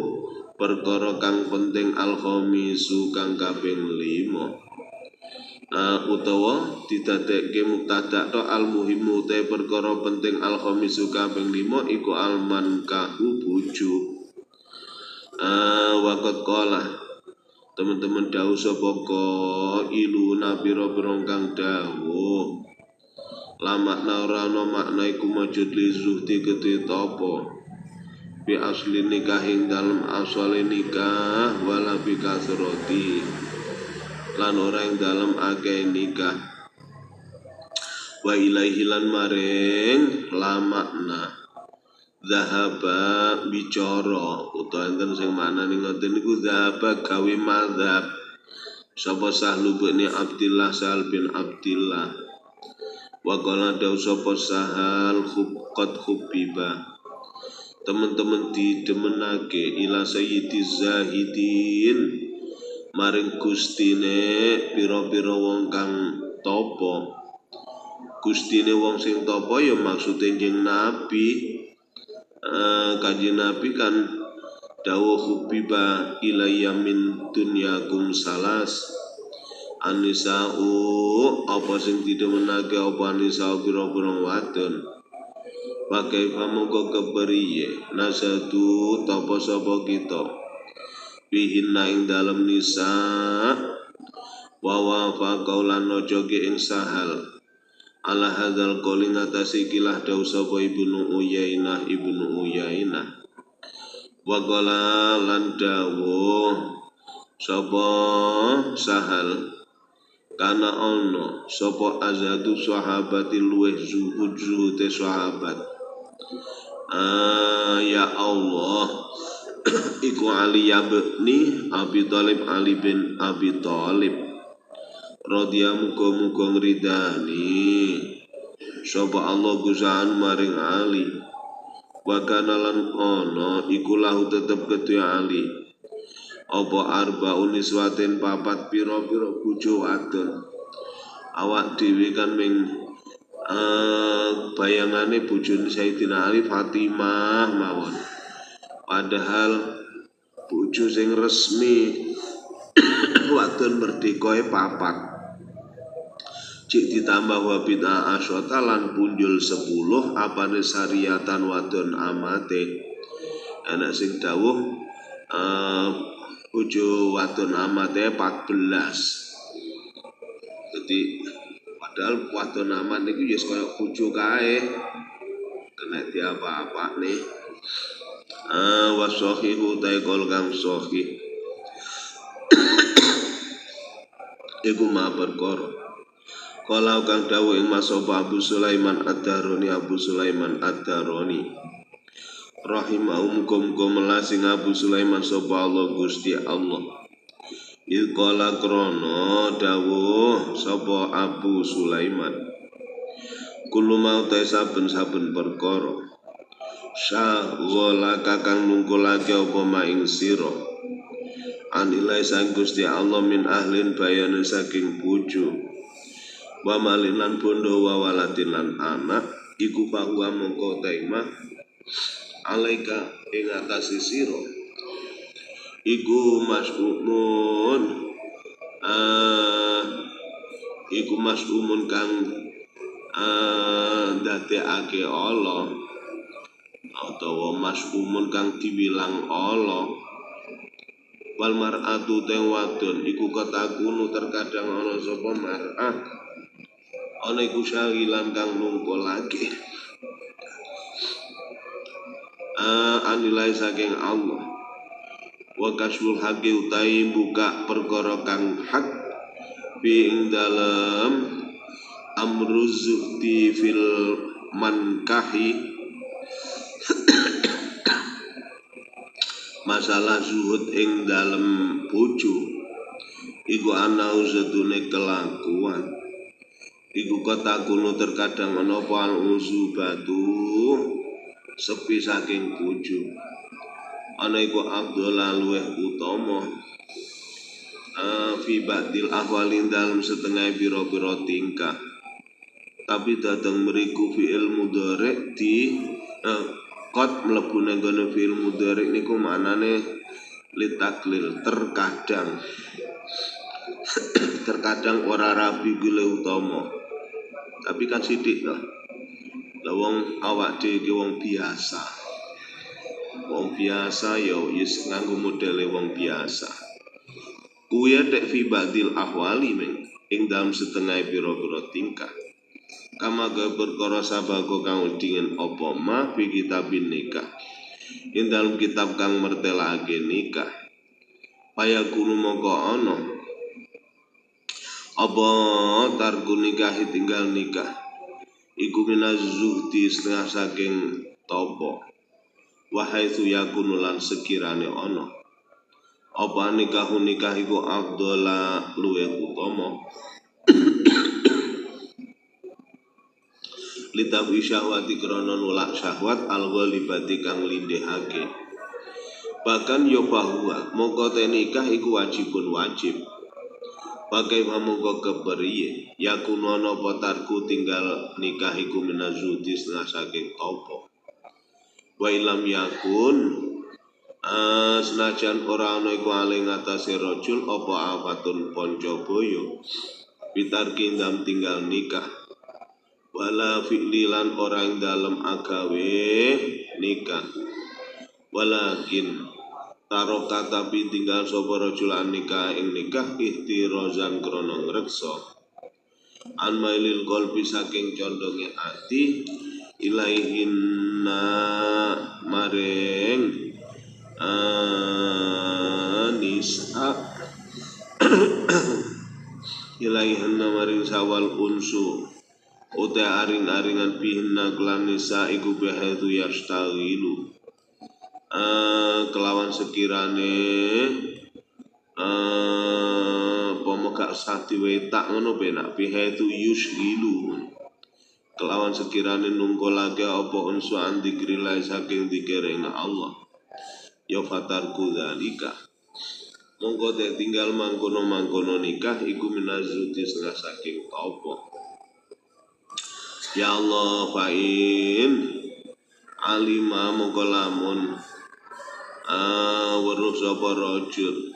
perkara kang penting al khamisu kang kaping 5. Utawa didadekke mubtada to al muhimmu te perkara penting al khamisu kaping 5 iku al mankahu bojo. Waqat qala teman-teman dawuh sapa iluna pira-pira kang dawuh la makna ora ana makna iku majud li zuhdi gede topo bi asli nikah ing dalem asale nikah wala bi kasroti lan ora ing dalem akeh nikah wa ilaihi lan maring la makna zahaba bicara utawa enten sing maknane ngoten niku zahaba gawe mazhab sapa Sahlu bin Abdillah Sahal bin Abdillah wa qala dawu sapa Sahal qad khubbiba teman-teman didemenake ila sayyidiz zahidin maring gustine pira-pira wong kang topo gustine wong sing topo ya maksude njeng nabi kanjeng nabi kan dawuh khubbiba ilayya min dunyakum salas Anisa'u apa sing didemenake apa anisa'u pira-pira wadon pakai pamongko kepriye nasatu tapa sapa kita bihinna ing dalem nisa wa wafa qaulan nojoge ing Sahal ala hadzal qauli ngatasi kilah dawu sapa Ibnu Uyainah wa qala lan dawuh sapa Sahal kana ono sapa azadu sahabati luweh zuhud sahabat ya Allah iku Ali bin Abi Thalib Ali bin Abi Thalib radhiyallahu muga ngridani sapa Allah gusaan maring Ali wa kana lan ono iku lahu tetep kedue Ali apa arbaun niswatin papat pira-pira bojo wadon awak dhewe kan ming bayangane bojone Sayyidina Ali Fatimah mawon padahal bojo sing resmi wadon merdekae papat cik ditambah wa bid'ah asyata lan punjul 10 apane syariatan wadon amate ana sing dawuh bojo wadon amate 14. Jadi padahal wadon amat niku ya kaya bojo kae. Kena diapa-apa nih. Wasahihu taikol kang sahih. Iku ma perkara. Kalau kang dawuh ing masapa Abu Sulaiman Ad-Darani rahimahum kum melasing Abu Sulaiman sapa Allah Gusti Allah. Qala krono dawuh sapa Abu Sulaiman kulo mau ta saben-saben perkara syaghala kakang nungkulake apa maing sira anilai sang Gusti Allah min ahlin bayane saking bojo wa malinan bondo wa waladin lan anak iku bahwa mongko taimah alaika ing atase sira iku mas'umun iku mas'umun kang ndadekake Allah utawa mas'umun kang dibilang Allah. Wal mar'atu teng wadon iku katakunu terkadang ana sapa mar'ah ana iku syagilan kang nungkolake anilai saking Allah. Wa kasyul haqi utai buka perkara kang hak fi ing dalem amruzukti fil mankahi masalah zuhud ing dalem bojo iku ana uzatune kelakuan iku katakunu terkadang ana apa uzubatu sepi saking bojo ana iku abdullah luweh utama fi ba'dil ahwalin dalam setengah biro-biro tingkah. Tapi datang meriku fi'il mudhari' di qad mlebu nang gone fi'il mudhari' niku maknane litaklil terkadang ora rabi gile utama. Tapi kan sithik to. Lah wong awak dhewe wong biasa. Wong biasa ya wis nganggo modele wong biasa. Kuya tek fi ba'dil ahwali meng ing dalam setengah biro-biro tingkah. Kama ga perkara sabago kang udingen apa ma fi kitabin nikah. Ing dalam kitab kang mertelake nikah. Paya kuno moko ana apa tarku nikah tinggal nikah. Iku minazuhdi setengah saking topo. Wahai tu yakunu lan sekirane ana apa nikah iku afdhala luwih utama litawi syahwati krana nolak syahwat al-ghalibati kang lindihake. Bahkan yo bahwa mongko te nikah iku wajib. Pakai mongko kepriye yakunu ana apa tarku tinggal nikah iku minazuhdi setengah saking topo. Wa ilam yakun senajan ora ana iku ale ngatasé rajul apa afatun poncoboyo pitarki ndam tinggal nikah wala fi'lilan ora ing dalem agawe nikah walakin taroka tapi tinggal sapa rajul nikah ing nikah ihtirozan krana ngreksa an mailil qalbi saking condonge ati ilaihinna maring nisa ilaihinna maring sawal unsu uta aring-aringan bihinna kelan nisa iku behatu yastawilu kelawan sekirane pemegak sakti wetak ngono penak behatu yusgilu kelawan sekirane nungkolake apa unsu andikrilai saking dikering Allah ya fatarku dzalika monggo te tinggal mangkono nikah iku minazuti setengah saking topo. Ya Allah fa'in alima mongko lamun weruh sapa rajul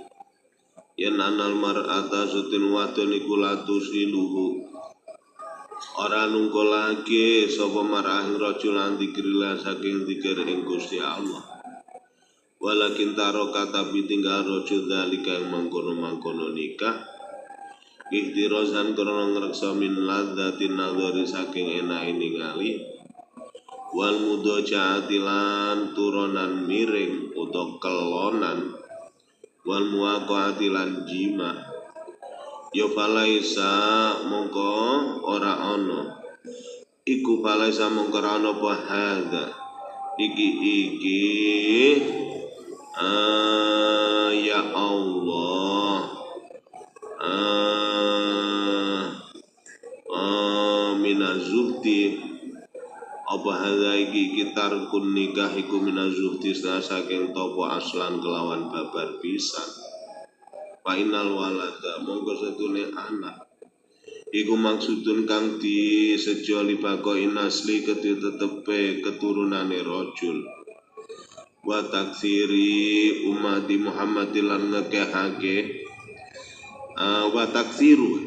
yen anal mar'ata sutin wadon iku latusiluhu ora nungkolake sapa mar'ah rajul andikrila saking zikir ing Gusti Allah. Walakin taroka tapi tinggal rajul dalika yang mangkono nikah ihtirozan krana ngreksa min ladzatin nadhari saking enake ningali wal mudajaati lan turunan miring utawa kelonan wal muwaqati lan jima ya falaisa mongko ora ana iku falaisa mongko ora ana apa hadza iki ya Allah minazuhti apa hadza iki tarkun nikah iku minazuhti saking topo aslan kelawan babar pisan. Fainal walada monggo setune anak iku maksudun kang disejo libako inasli ketetepe keturunane rajul wa taksiri ummati Muhammad lan ngekehake wa taksiru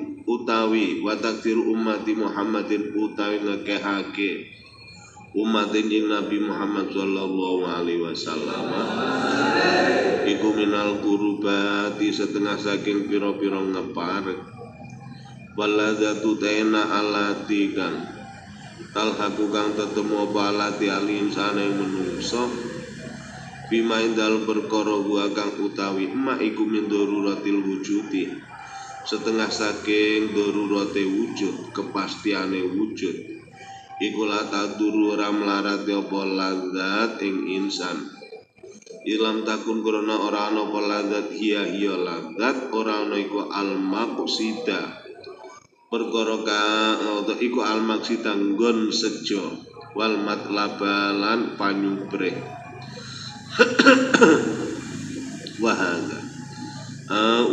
ummati Muhammadin utawi ngekehake umatin ing Nabi Muhammad sallallahu alaihi wasallam iku minal kurubati setengah saking pira-pira ngepar waladzatu tena alati kang talhaku kang tetemu apa alati alinsana yang menungso bima indal perkara wa kang utawi emak iku min daruratil wujudi setengah saking darurate wujud kepastiane wujud iku la taduru ora mlarati apa ladzat ing insan ilam takun krana ora ana apa ladzat hiya ladzat ora ana iku al maqsida perkara ka iku al maqsida nggon sejo wal matlabalan panyubreh wahada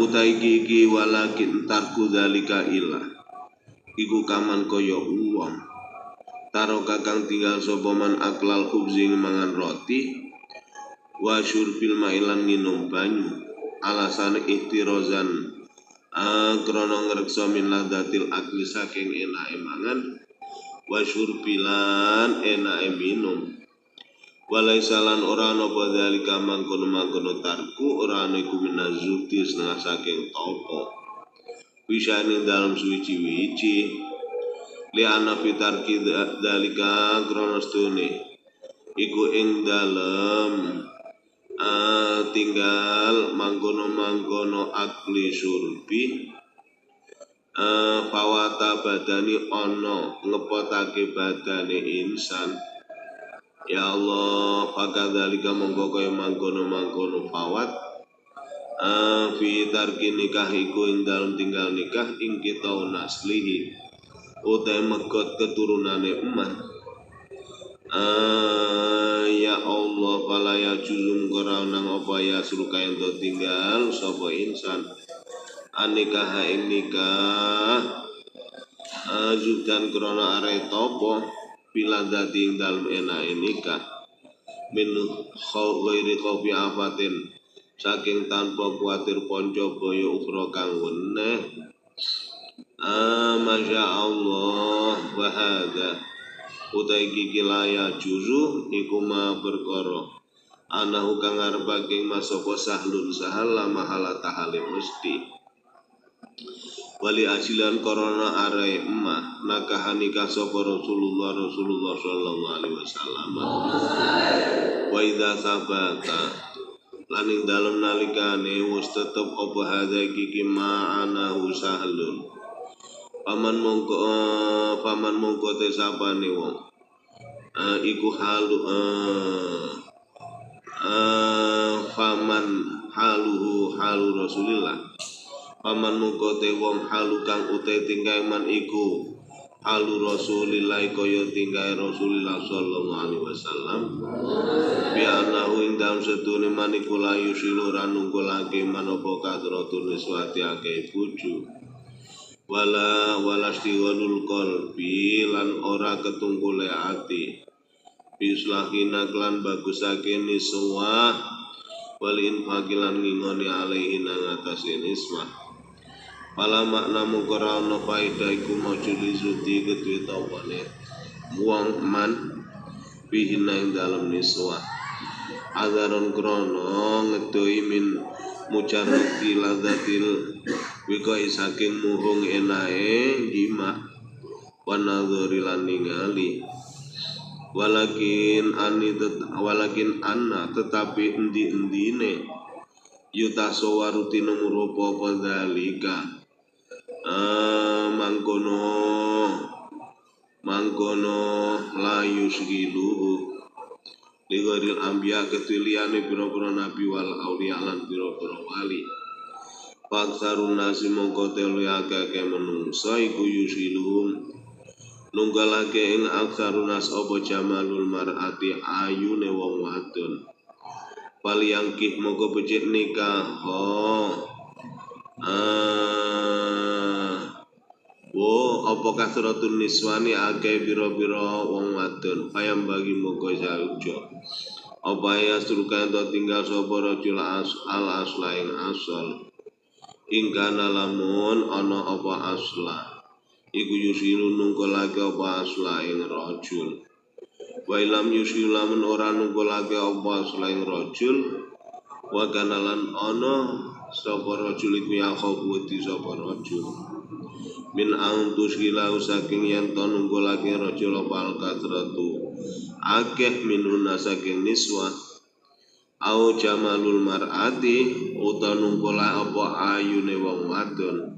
utai iki walakin tarku dzalika ilah iku kaman kaya uwong taro kakang tinggal sopaman aklal khubzi mangan roti wa syurbil mailan minum banyu alasan ihtirozan krana ngreksa min ladatil akli saking enake mangan wa syurbilan enake minum walaisalan ora ana padhalika mangkono tarku ora ana iku minazuti setengah saking topo bisa ning dalam suci-wici liana fitarki dalika kronostune iku ing dalem tinggal mangkono akli surbi fawata badani ono ngepotake badane insan ya Allah fakadzalika mongko kaya mangkono fawat fi tarki nikah iku ing dalem tinggal nikah ing kita naslihi utai megot keturunane eman ya Allah fala ya juzum nang apa ya suruka ento tinggal sapa insan anikah ing nikah zudan krana are topo bila dadi ing dalem enake nikah min ghairi khofi afatin saking tanpa kuatir ponco boyo ukra kang weneh Masya Allah wahada utai gigi laya juzu iku ma perkara anahu kang arepake masapa sahlun sahal lama hala tahale mesti wali asilan korona arai emak nakahani kasapa Rasulullah sallallahu alaihi wasallam wa idza sabata laning dalem nalikane wis tetep apa hadza gigi ma anahu sahlun paman mongko te sapane wong iku halu faman haluhu halu Rasulillah paman mongko te wong halu kang ute tinggae man iku halu Rasulillah kaya tinggae Rasulillah sallallahu alaihi wasallam bi anahu ing dalem sedune maniku layu siluran nungkulake manapa kadratun niswati akeh bojo wala stiwalul qalbi lan ora ketungkule ati bislahina klan bagusake niswa wal infaqilan ngingoni alaihi nang atase niswa pala makna mukara ana faedah iku majuli zuti kedue tawane wong man bihina ing dalem niswa azaron krono ngedoi min mujarrati ladzatil wikoi saking muhung enae jima wanadhuri lan ningali walakin anna tetapi endi-endine yutasawaru tinemu rupa padhalika mangkono layu segilu ligoril ambiya ketiliane pira-pira nabi wal auliya lan pira-pira wali paksarun nasi mongko telu akeh menungsa iku yusilum nunggalake ing aksarun nas apa jamalul mar'ati ayune wong wadon paliyangkih mongko becik nikah apa kasratun niswani akeh pira-pira wong wadon payam bagi mongko saujo apa ya surukan to tinggal sapa rajul al aslain asal ingkana lamun ana apa asla iku yusilu nungkolake apa asla ing rajul wa ilam yusilu lamun ora nungkolake apa asla ing rajul wa kana lan ana sapa rajul iku ya khabuti sapa rajul min antus gila saking yen to nungkolake rajul apa al-katratu akeh minuna saking niswa au jamalul mar'ati uta nungkola apa ayune wong wadon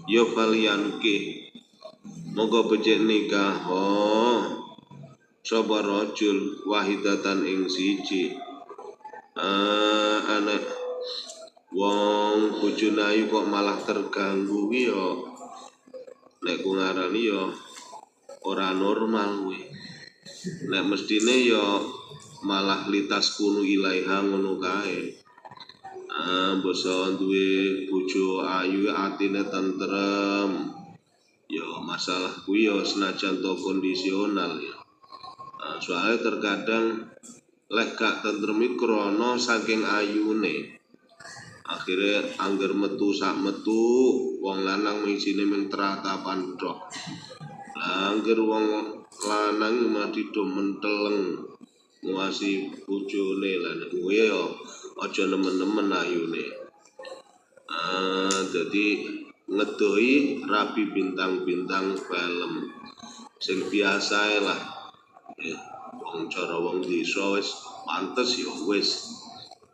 ya falyanki monggo becik nikah sapa rajul wahidatan ing siji anak wong bojone ayu kok malah terganggu ki ya nek ku ngarani ya ora normal kuwi nek mestine ya malah litas kunu ilaiha ngono kae basa duwe bojo ayu atine tentrem ya masalah kuwi ya senajan to kondisional ya soalnya terkadang lek gak tentrem krana saking ayune akhirnya angger metu sak metu wong lanang isine mung tratapan tok angger wong lanang mati do menteleng nguasi bojone lan kuwi ya aja nemen-nemen ayune jadi ngedoi rapi bintang-bintang film sing biasa lah wong cara wong desa wis pantes ya wis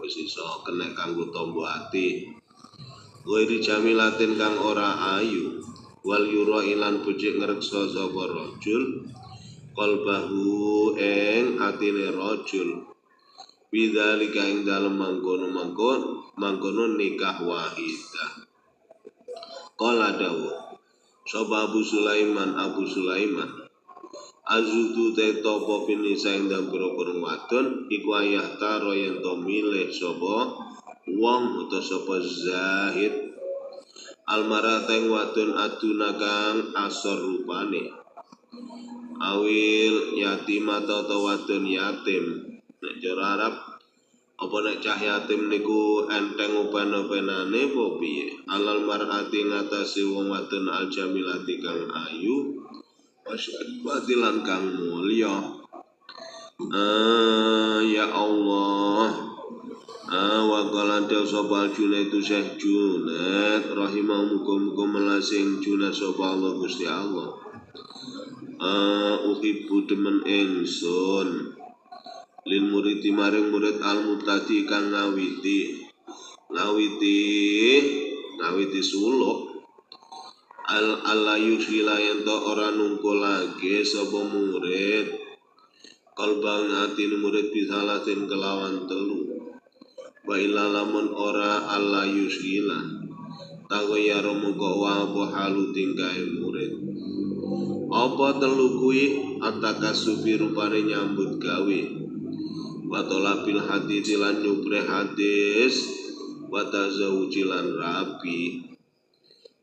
iso kena kanggo tombo ati Ghairi jamilatin kang ora ayu wal yura ilan becik ngreksa sapa rajul qalbahu ing atine rajul bidzalika ing dalem mangkono nikah wahidah qala dawu sapa Abu Sulaiman azudu te topo pinisa ing dalem pira-pira wadon iku ayah taro yen to milih sapa wong utawa sapa zahid almarata ing wadon aduna kang asor rupane awil yatim atau wadon yatim nek cara Arab apa nek cah yatim niku enteng upen-upenane apa piye alal mar'ati ngatasi wong wadon aljamilati kang ayu Wadilan kang mulia ya Allah wa qala daw sapa Junaid Syekh Junaid rahimah muga-muga melasing Junaid sapa Allah Gusti Allah uhibbu demen ingsun lil murid maring murid al mutadi kang ngawiti suluk Allah yusila yen to ora nungkolake sapa murid kalbang atine murid bisalatin kelawan telu wa illa lamun ora Allah yusila taghayyaru muga wa halu tingkae murid apa telu kuwi atakasubi rupane nyambut gawe wa talabil hadits lan nyupre hadis wa tazawuji lan rapi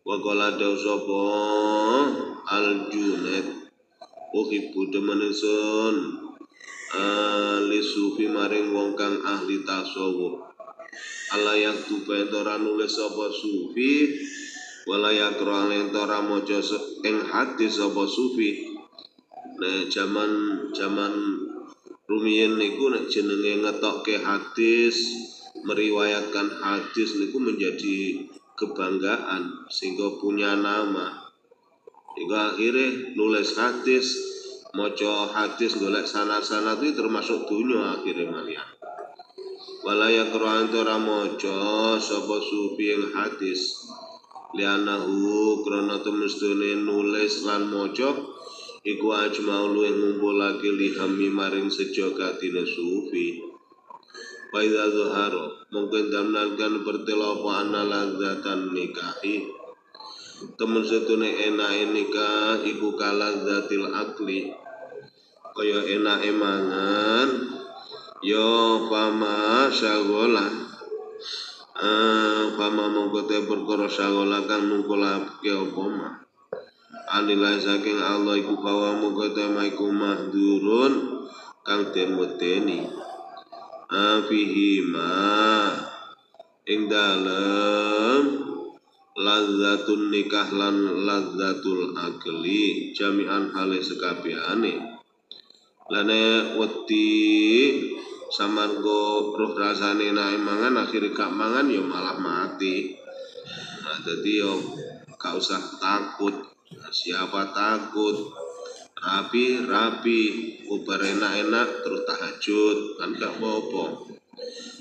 wa qala daw sapa al Junaid uhibbu demen sun li sufi maring wong kang ahli tasawuf ala yang tupe ora nulis sapa sufi wala yakra lan ora maca ing hadis sapa sufi nek jaman rumiyin niku nek jenenge ngetokke hadis meriwayatkan hadis niku menjadi kebanggaan sehingga punya nama hingga akhirnya nulis hadis maca hadis golek sanad-sanad itu termasuk dunia akhirnya malian walaya Quran ora maca sapa sufi ing hadis lianahu krana temestune nulis lan maca iku ajmaul luwih ngumpulake lihami maring sejogatine sufi Paida zuharo mungkin damnalkan bertilawa anna lazatan nikahi temen setune enake nikah iku kalazzatil akli kaya enake mangan yo fama syagola fama mongko te perkara syagola kang nungkolake apa mah anilai saking Allah iku bawa mongko te maiku mahdurun kang den wedeni fihi ma ing dalem ladzatun nikah lan ladzatul akli jami'an hale sekabehane. Lane wedi samarga roh rasane nek mangan akhire gak mangan ya malah mati. Nah dadi yo gak usah takut. Siapa takut? Rapi, ubar enak-enak terus tahajud kan gak apa-apa.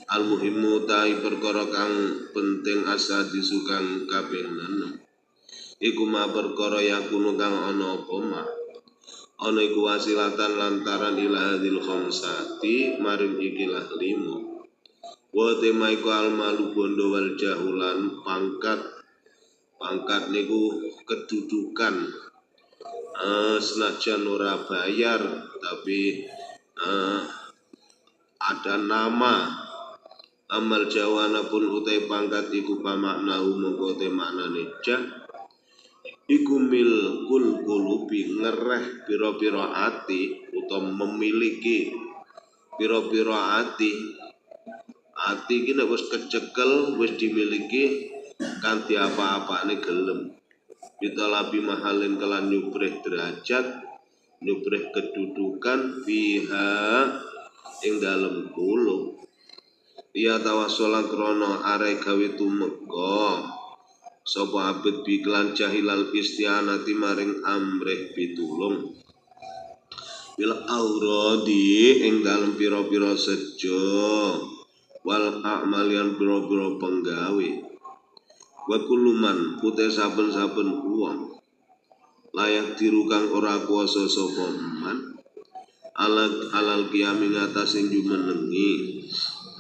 Al-muhimmu ta'i perkara kang penting asa disukang kabehnan. Iku ma perkara yakunu kang ana apa ma. Ana iku wasilatan lantaran ila hadil khamsati maring ikilah limo. Wa tema iku al-malu bondo wal jahulan pangkat niku kedudukan. Senajan ora bayar tapi ada nama. Amal jawana pun utai pangkat iku pamaknahu mongko te maknane jah iku milkul kulubi ngereh pira-pira ati utawa memiliki pira-pira ati iki nek wis kecekel wis dimiliki kanthi apa-apane gelem bitalabi mahalin kelan nyubrih derajat nyubrih kedudukan fiha ing dalem kulub ya tawassolan krono arek gawe tumeka sapa abet biklan jahilal istianati maring amrih pitulung bil auradi ing dalem pira-pira sejo wal a'malian pira-pira penggawe wa kuluman pute saben-saben wong layak diru kang ora kuasa sapa man alal qiyami ngatas ing jumenengi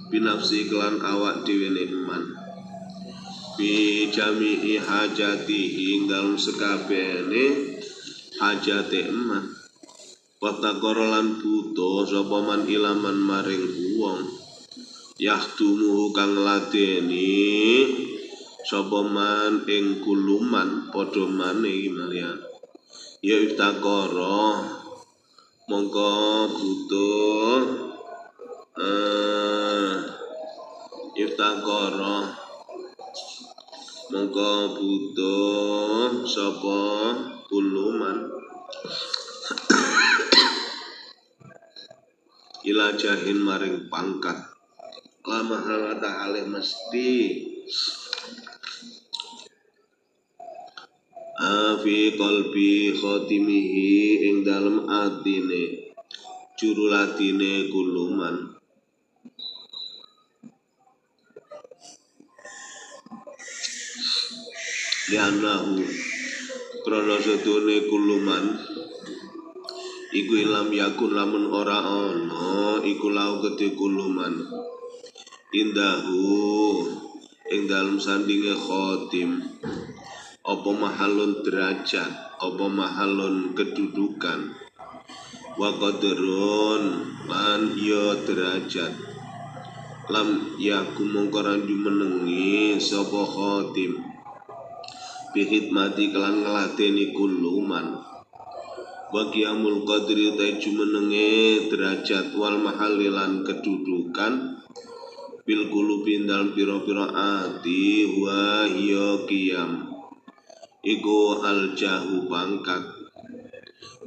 binafsi kelan awak dhewe man bi jami'i hajatihi dalam sekabehane hajate eman wa taqarran butuh sapa man ilaman maring wong yahtumuhu kang ladeni sapa man ing kuluman padha maneh malian ya iftaqara mongko butuh iftaqara mongko butuh sapa kuluman ila jahin maring pangkat lama halata alih mesti fi qalbi khatimihi ing dalem atine jurulatine kuluman lianahu krana sedune kuluman iku ilam yakun lamun ora ana iku lau gede kuluman indahu ing dalem sandinge khotim apa mahalun derajat apa mahalun kedudukan wa qadrun lan ya derajat lam yakum mongkoran jumenengi sapa khotim bihidmati kelan ngeladeni kuluman wa qiyamul qadri ta jumenenge derajat wal mahalilan kedudukan bil qulubi dalam pira-pira ati wa hiya qiyam iku al jahu pangkat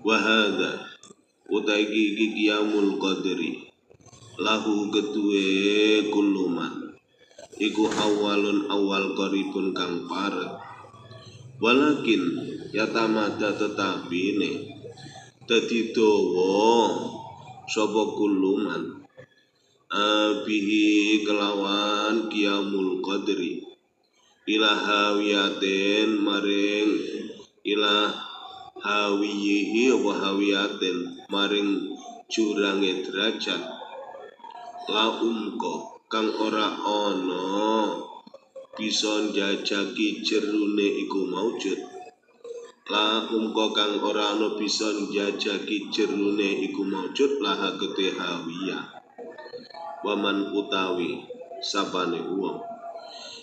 wa hadza utai iki qiyamul qadri lahu ketuwe kuluman iku awal qaribun kang parek walakin yatamada tetapi ne dadi dawa sapa kuluman bihi kelawan qiyamul qadri ila hawiyatin maring ila hawiyihi wa hawiyatin maring jurange derajat la umko kang ora ana bisa njajaki jerune iku maujud la umko kang ora ana bisa njajaki jerune iku maujud laha gede hawiyah waman utawi sapane wong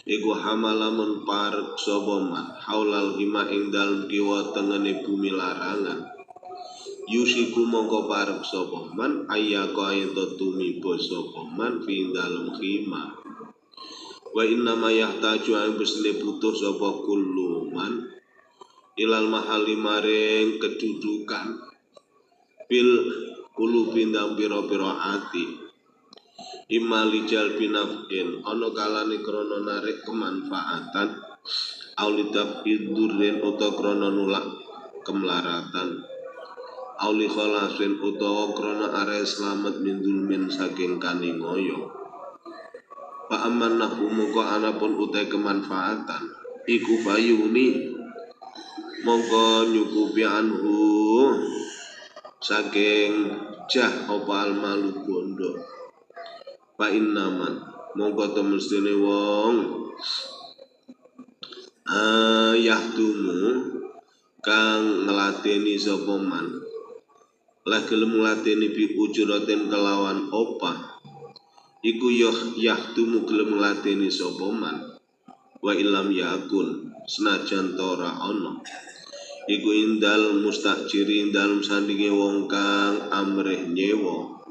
iku hamalamun parek sapa man haulal hima ing dalem kiwa tengene bumi larangan yusiku mongko parek sapa man ayyaka ento tumiba sapa man fi dalem hima Wa inna ma yahtaju ang besne butuh sapa kulluman ilal mahali maring kedudukan bil kulubi ndang pira-pira ati imalijal binafin ana kalane krana narik kemanfaatan aulidab idurren utawa krana nulak kemlaratan auli khalasin utawa krana are slamet mindulmin saking kaningoyo Pak aman nahu mongko anapun utai kemanfaatan iku bayuni mongko nyukupi anhu saking jah apa almalu bondo Pak innaman mongko temestine wong yahtumu kang ngelateni sapa man lah gelem nglateni bi ujuraten kelawan opah iku yahtumu gelem nglateni sapa man wa ilam yakun senajan tora ana iku indal mustajiri dalem sandinge wong kang amrih nyewa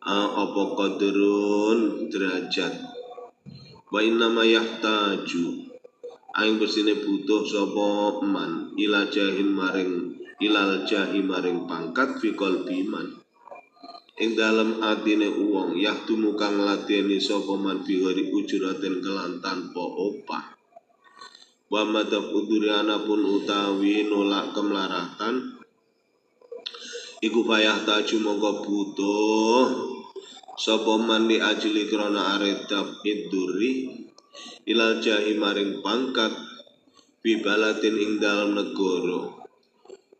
apa qadrun derajat wa innama yahtaju aing bersine butuh sapa man ilal jahi maring pangkat fi qalbi man ing dalem atine wong yahtumu kang lateni sapa man bihari ujuraten kelan tanpa opah wa madaf uduriana pun utawi nolak kemlaratan iku payah taju mongko butuh sapa man li ajli krana aredab iduri ilal jahi maring pangkat bibalatin ing dalem negara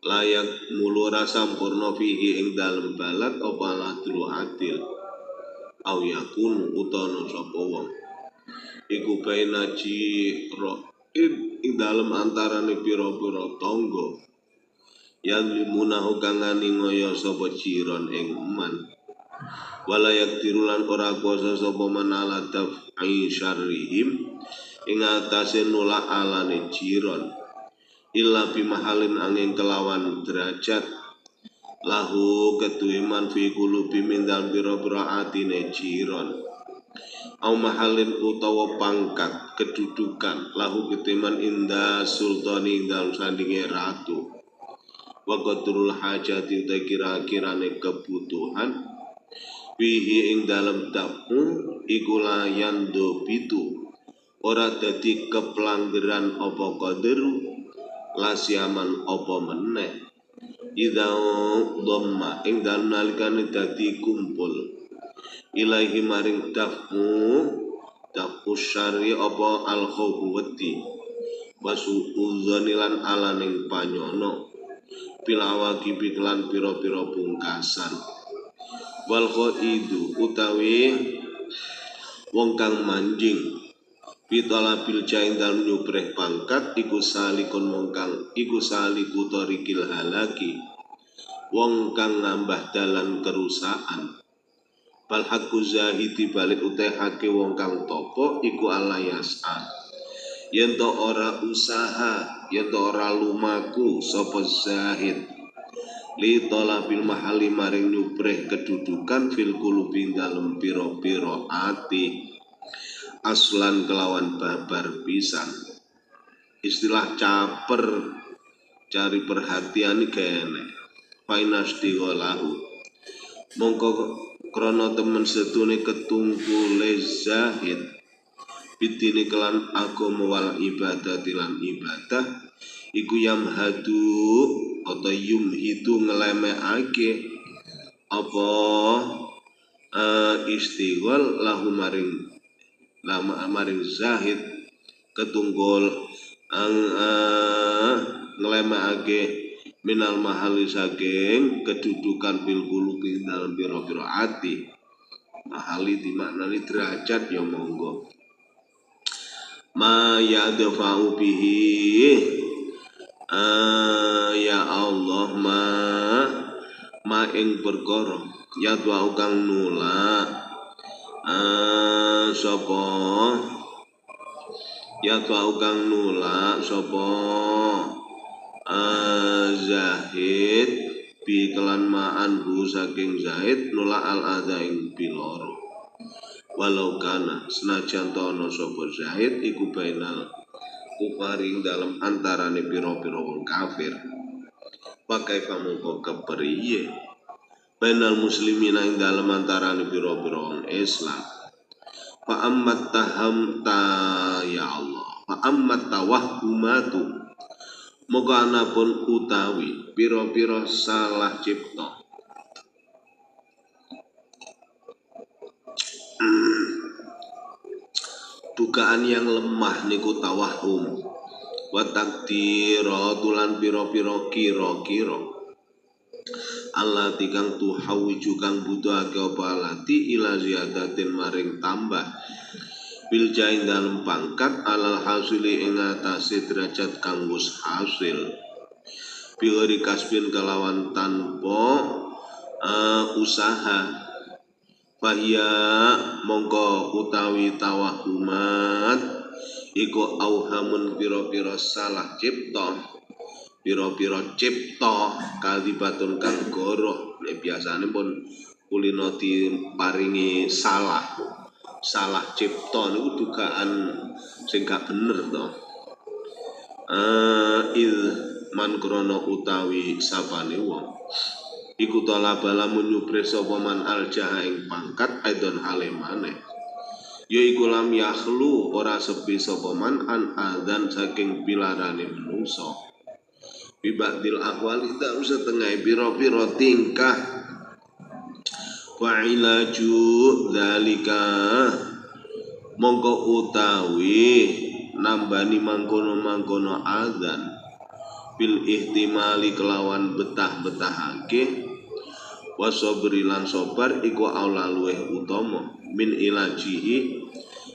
layak mulura sampurna fihi ing dalem balat apa ladru adil au yakun utana sapa wong iku bainaji ing dalem antarane pira-pira tangga yang limunahu kang ngoyo sapa jiron ing man walayak dirulan ora kuasa sapa manala daf'i syarrihim ing atase nolak alane jiron illa bimahalin angin kelawan derajat lahu keduwe man fi qulubi min dal pira-pira atine jiron au mahalin utawa pangkat kedudukan lahu keteman inda sultani dal sandinge ratu wa qatrul hajati ta kira-kirane kebutuhan fihi ing dalem damu iku layan do bitu ora dadi kepelanggeran apa qadru lasiaman apa meneh idza dhamma ing dalem nalikane dadi kumpul ilahi maring dafu syari apa al khawfu wedi wasu uzanilan alaning panyono pilawaki piklan pira-pira pungkasan wal qaidu utawi wong kang manjing pitala bil jain dalem nyubreh pangkat iku salikun wong kang iku saliku torikil halaki wong kang nambah dalan kerusakan bal hakku zahidi balik utai hake wong kang topo iku alayas'a yen to ora usaha yen to ora lumaku sapa zahid li talabil mahali maring nyubreh kedudukan fil qulubi dalem pira-pira ati aslan kelawan babar pisan istilah caper cari perhatian kene fainasti walahu mongko krana temen setune ketungkule zahid bidini kelan agama wal ibadah tilan ibadah iku yamhadu atau yumhidu ngelemekake apa istighol lahu maring zahid ketunggul ngelemekake minal mahali saking kedudukan bil qulubi dalam pira-pira ati mahali dimaknani derajat ya monggo ma yadfa'u bihi ya Allah ma ing perkara yadwa kang nulak sapa yadwa kang nulak sapa zahid bi kelan ma'an bu saking zahid nulak al adza ing piloro walau kana senajan tono sapa zahid iku bainal kufaring dalam antarane pira-pira wong kafir pakai pamungko kepriye bainal muslimin ing dalam antarane pira-pira wong Islam fa ammat taham ta ya Allah fa ammat tawahhumatu moga anapun utawi pira-pira salah cipta dugaan yang lemah niku tawahum wa takdira tulan pira-pira kira-kira Allah tikang tuhawiju kang butuhake apa alati ila ziyadatin maring tambah bil jain dalem pangkat alal hasili ing atase derajat kang wis hasil biori kasbin kelawan tanpa usaha fahia mongko utawi tawahumat iku auhamun pira-pira salah cipta pira-pira cipta kalibatun kang goroh nek biasane pun kulino diparingi salah cipta niku dugaan sing gak bener to il man krono utawi sapane wong iku talabala menyupre sapa man aljaha ing pangkat aidon halemane ya iku lam yakhlu ora sepi sapa man an adzan saking pilarane menungso bibadil ahwali tak usah tengah pira-pira tingkah wa ilaju dzalika mongko utawi nambani mangkono adzan bil ihtimali kelawan betah-betahake wasobri lan sobar iku aula luweh utama min ilajihi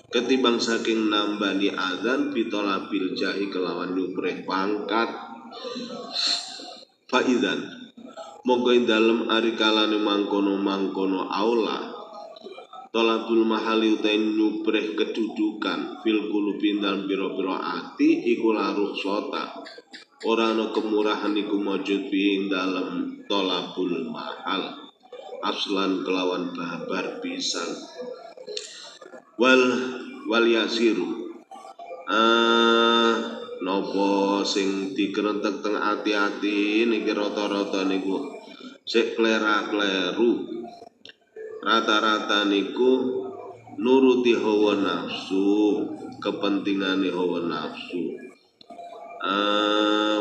ketimbang saking nambani adzan bitolabil jahi kelawan nyupreh pangkat faizan monggo ing dalem ari kalane mangkono aula tolabul mahali utai nyupreh kedudukan fil qulubi dalem pira-pira ati iku laruh sota ora ana kemurahan iku maujud ing dalem tolabul mahal aslan kelawan babar pisan wal yasiru nopo sing dikerentek teng ati-ati niki rata-rata niku sik kleru rata-rata niku nuruti hawa nafsu kepentingane hawa nafsu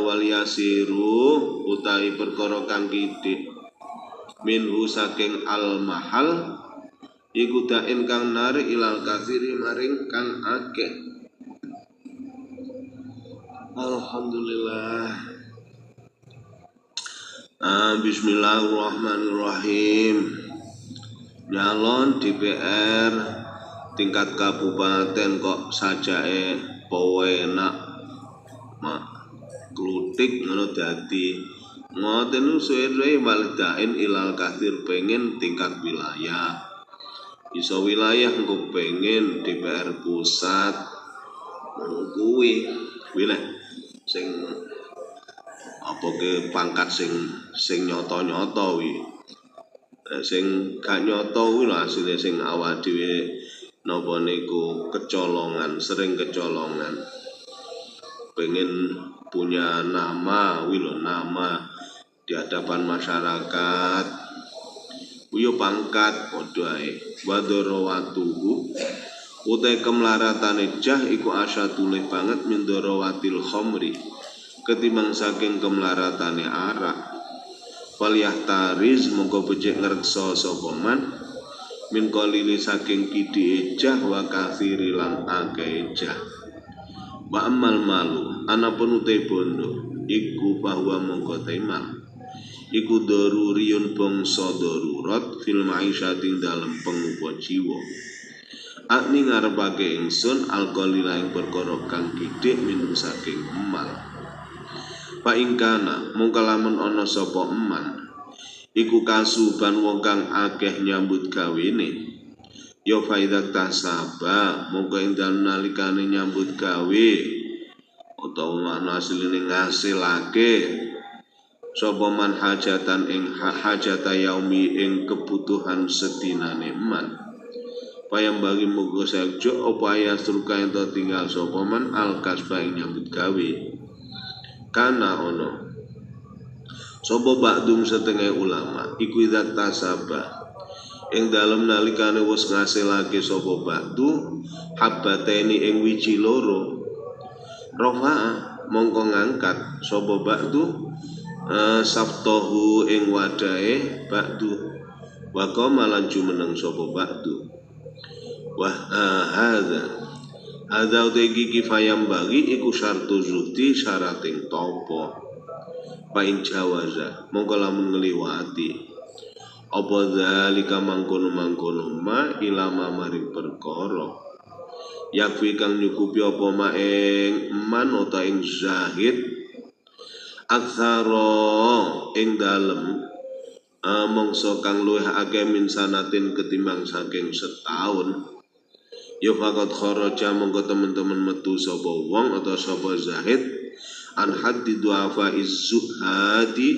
wal yasiru utawi perkara kang kidik minhu saking al mahal iku dain kang narik ilal katsiri maring kang akeh. Alhamdulillah. Bismillahirrahmanirrahim. Nyalon DPR tingkat kabupaten kok sajake penak mak klutik ngono dadi ngoten suwe-suwe walidain ilal katsir pengen tingkat wilayah. Iso wilayah engko pengen DPR pusat kuwi wilayah sing apa ke pangkat sing nyata-nyata wi sing gak nyata kuwi lho asline sing awak dhewe napa niku sering kecolongan pengen punya nama wi lho nama di hadapan masyarakat kuwi pangkat padha ae wadarawatuhu utai kemlaratane jah iku asyatulih banget min darawatil khamri ketimbang saking kemlaratane arak falyahtariz mongko becik ngreksa sapa man min qalili saking kidhi jah wa katsiri lan akeh jah wa amal malu anapun utai bondo iku bahwa mongko temal iku daruriyun bangsa darurat fil maisyatin dalam pengupa jiwa akni ngarepake ingsun alqalila ing perkara kang kidik minum saking emal pa ingkana mongko lamun ana sapa eman iku kasuban wong kang akeh nyambut gawene ya faidat tasaba mongko ing dalem nalikane nyambut gawe utawa makna asline ngasilake sapa man hajatan ing hajata yaumi ing kebutuhan sedinane eman payam bagi muga sakjo apa ayastruka ento tinggal sapa man al kasba ing nyambut gawe kana ono sapa ba'dum setengah ulama iku idat tasaba ing dalem nalikane wis ngasilake sapa ba'du habbateni ing wiji loro rafa'a mongko ngangkat sapa ba'du sabtahu ing wadahe ba'du wa qamalan jumeneng sapa ba'du wah hadza utegi kifayam bagi iku syartu zuhdi syarating topo paing jawaza mongko lamun ngliwati apa zalika mangkono-mangkono ma ilama maring perkara yakfi kang nyukupi apa ma ing man utawa ing zahid aktsara ing dalem mongso kang luwih akeh min sanatin ketimbang saking setahun ya faqat kharaja mongko temen-temen metu sapa wong atau sapa zahid an haddi du'afa izzuhadi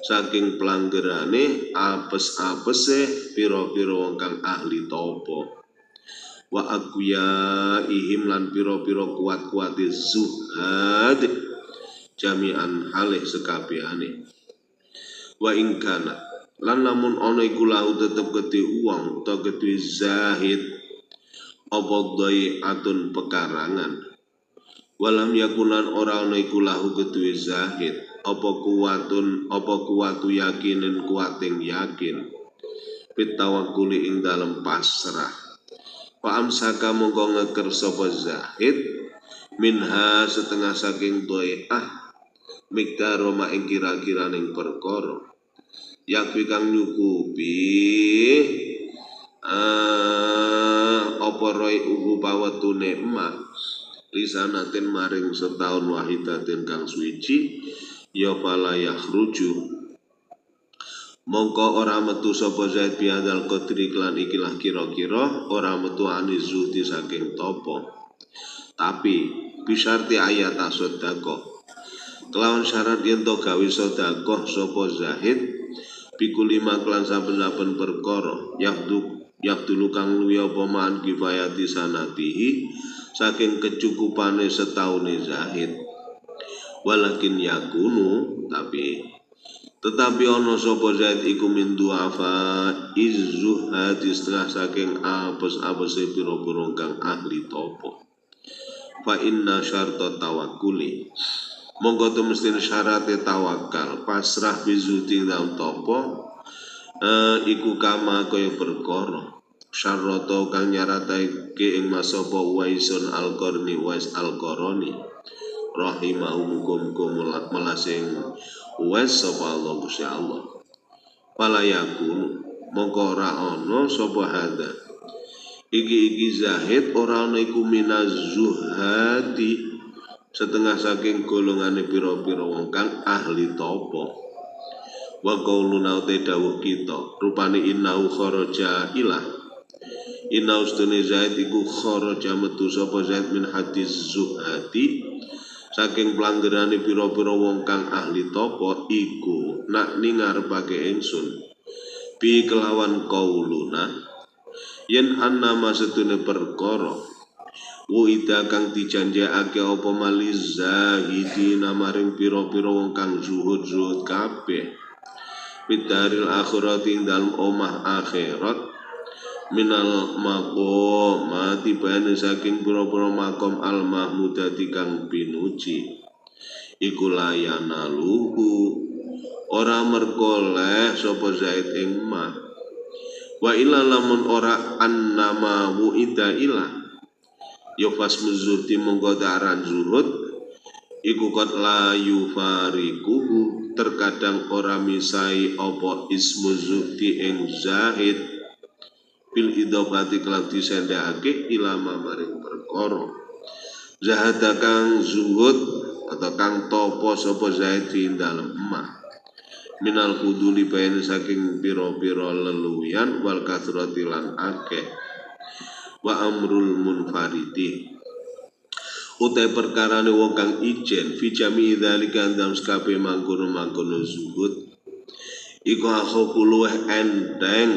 saking pelanggerane apes-apese pira-pira wong kang ahli topo wa akuya ihim lan pira-pira kuat-kuate zuhad jami'an halih sekabehane wa ingkana lan lamun ana iku lahu tetep gede uang utawa gede zahid apa doi atun pekarangan walam yakunan ora ana iku lahu kedue zahid apa kuwatu yakinin kuating yakin pitawakkuli ing dalem pasrah fa amsaka mongko ngeker sapa zahid minha setengah saking doi mikdaro ma ing kira-kiraning perkara yakfi kang nyukupi apa roi uhu pawetune emak lisanatin maring setahun wahidatin kang suci ya fala yakhruju mongko ora metu sapa zaid biadal qadri klan ikilah kira-kira ora metu anizuti saking topo tapi bisarti ayat asodako kelawan syarat yen to gawe sedekah sapa zahid pikuli maklan saben-saben perkara yaqdulu kang luwi apa man kifayati sanatihi saking kecukupane setahune zahid walakin yakunu tetapi ana sapa zahid iku min du'afa izzuhadi setengah saking apes-apese pira-pira kang ahli topo fa inna syarta tawakkuli monggo temestine syarate tawakal pasrah bizuti dalam topo iku kama kaya perkara syarata kang nyaratake ing masapa Waisun Al-Qarni Wais Al-Qarani rahimahu mukum melasing Wais sapa Allah Gusti Allah pala yakun mongko ora ana sapa hada iki zahid ora ana iku minaz zuhadi setengah saking golongane pira-pira wong kang ahli topo wa qauluna te dawuh kita rupane innahu kharaja ilah inna ustune zaid iku kharaja metu sapa zaid min hadis zuhadi saking pelanggerane pira-pira wong kang ahli topo iku nak ningarepake ingsun bi kelawan qauluna yen annama setune perkara wuida kang dijanjekake apa maliz zahidina maring pira-pira wong kang zuhud kabeh bidaril akhirat ing dalem omah akhirat minal maqamati bane saking pira-pira makom al mahmudati kang pinuji iku layana luhu ora merkoleh sapa zaid ing ma wa illa lamun ora annama wuida ilah ya fasmu zuhdi mongko daran zuhud iku kot la yufarikuhu terkadang ora misai apa ismu zuhdi ing zahid bil idofati kelan disendhakake ilama maring perkara zahada kang zuhud atau kang topo sapa zahid ing dalem emah minal kuduli bayan saking pira-pira leluyan wal kathrati lan akeh wa amrul munfaridi utai perkarane wong kang ijen fi jami dzalika ndam sekabe mangkono-mangkono zuhud iku akhu luweh endeng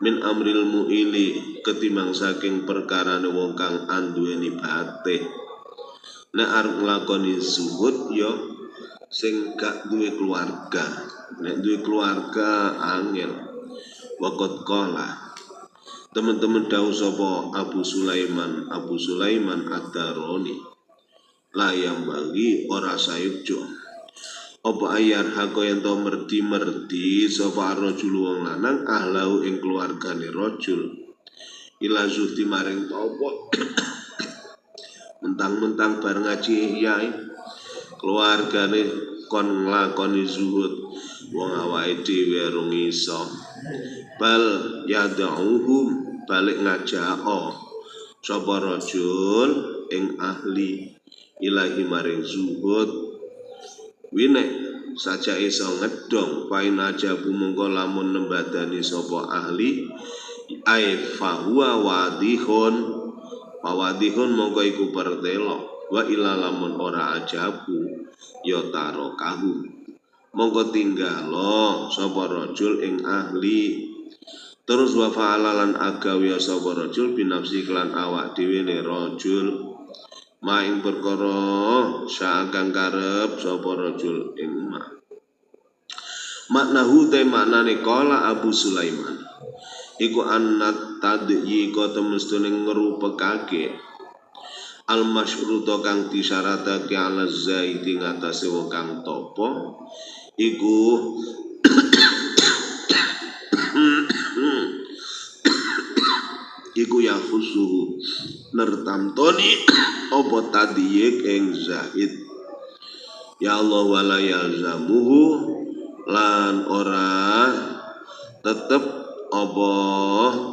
min amril muili ketimbang saking perkarane wong kang anduweni batih. Nek arep nglakoni zuhud ya sing gak duwe keluarga. Nek duwe keluarga angel. Waqat qala teman-teman dawuh sapa Abu Sulaiman Ad-Darani la yang bagi ora sayukjo apa ayar hako yen to merdi sapa rajul wong lanang ahlau ing keluargane rajul ila zuhdi maring apa mentang-mentang bar ngaji ihya keluargane kon nglakoni zuhud wong awake dhewe ora iso bal yad'uhum balik ngajao sapa rajul ing ahli ilahi maring zuhud wine saja iso ngedong pain aja bumungko lamun nembadani sapa ahli ai fahuwa wadihun mongko iku pertelo wa ila lamun ora ajabu ya taro kahu mongko tinggalo sapa rajul ing ahli. Terus wa fa'alalan agawi sapa rajul binafsi kelan awak dhewe ne rajul maing perkara sakang karep sapa rajul ing maknahu te maknane qala Abu Sulaiman iku annat tadyi ka temestune ngrupekake al masyruta kang disyaratake ala zaidi ngatasé wong kang topo iku ya khusuhu nertamtoni apa tadiyik ing zahid ya Allah wala yalzamuhu lan ora tetep apa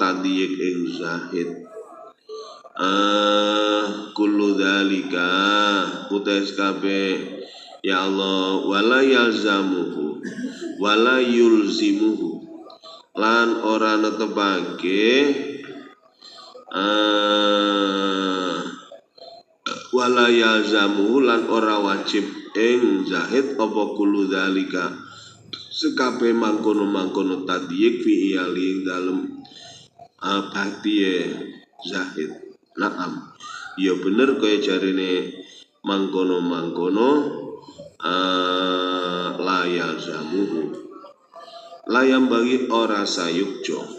tadiyik ing zahid kullu dzalika utais kabeh ya Allah wala yalzamuhu wala yulzimuhu lan ora netepake wala yalzamu lan ora wajib ing zahid apa kullu dzalika sekabe mangkono tadiyik fi iyali dalem abadiye zahid naam ya bener kaya jarine mangkono la yalzamu layam bagi ora sayukjo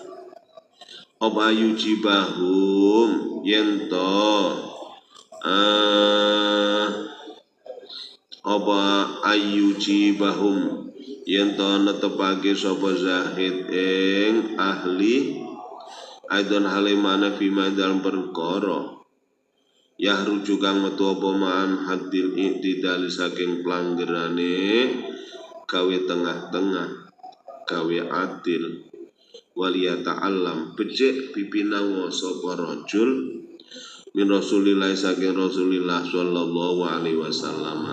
apa yujibahum yento apa ayujibahum yento netepake sapa zahid ing ahli aidon halimana fima dalam perkara yahruju kang metu apa ma'an hadil i'tidal saking pelanggerane gawe tengah-tengah gawe adil waliyata alam becik pipinawa sapa rajul min Rasulillah saking Rasulillah sallallahu alaihi wasallam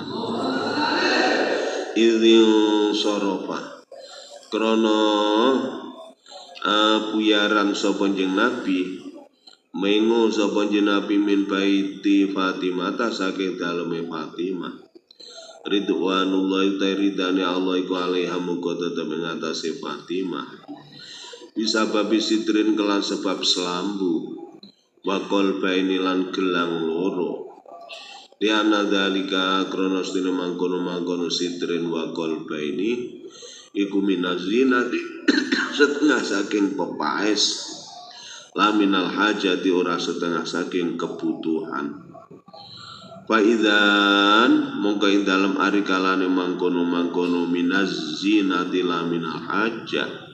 idzin sarafa krana puyaran sapa jeneng Nabi mengo sapa jeneng Nabi min baiti Fatimah ta saking daleme Fatimah ridwanullahi ta'ridane Allah iku alaiha muga tetep ing atase Fatimah bisa babi sidrin kelan sebab selambu wakol baini lan gelang loro liana dalika kronos dina mangkono sidrin wakol baini iku minazina setengah saking pepaes laminal hajati ora setengah saking kebutuhan Faidan mongko ing dalem ari kalane mangkono minazina laminal hajat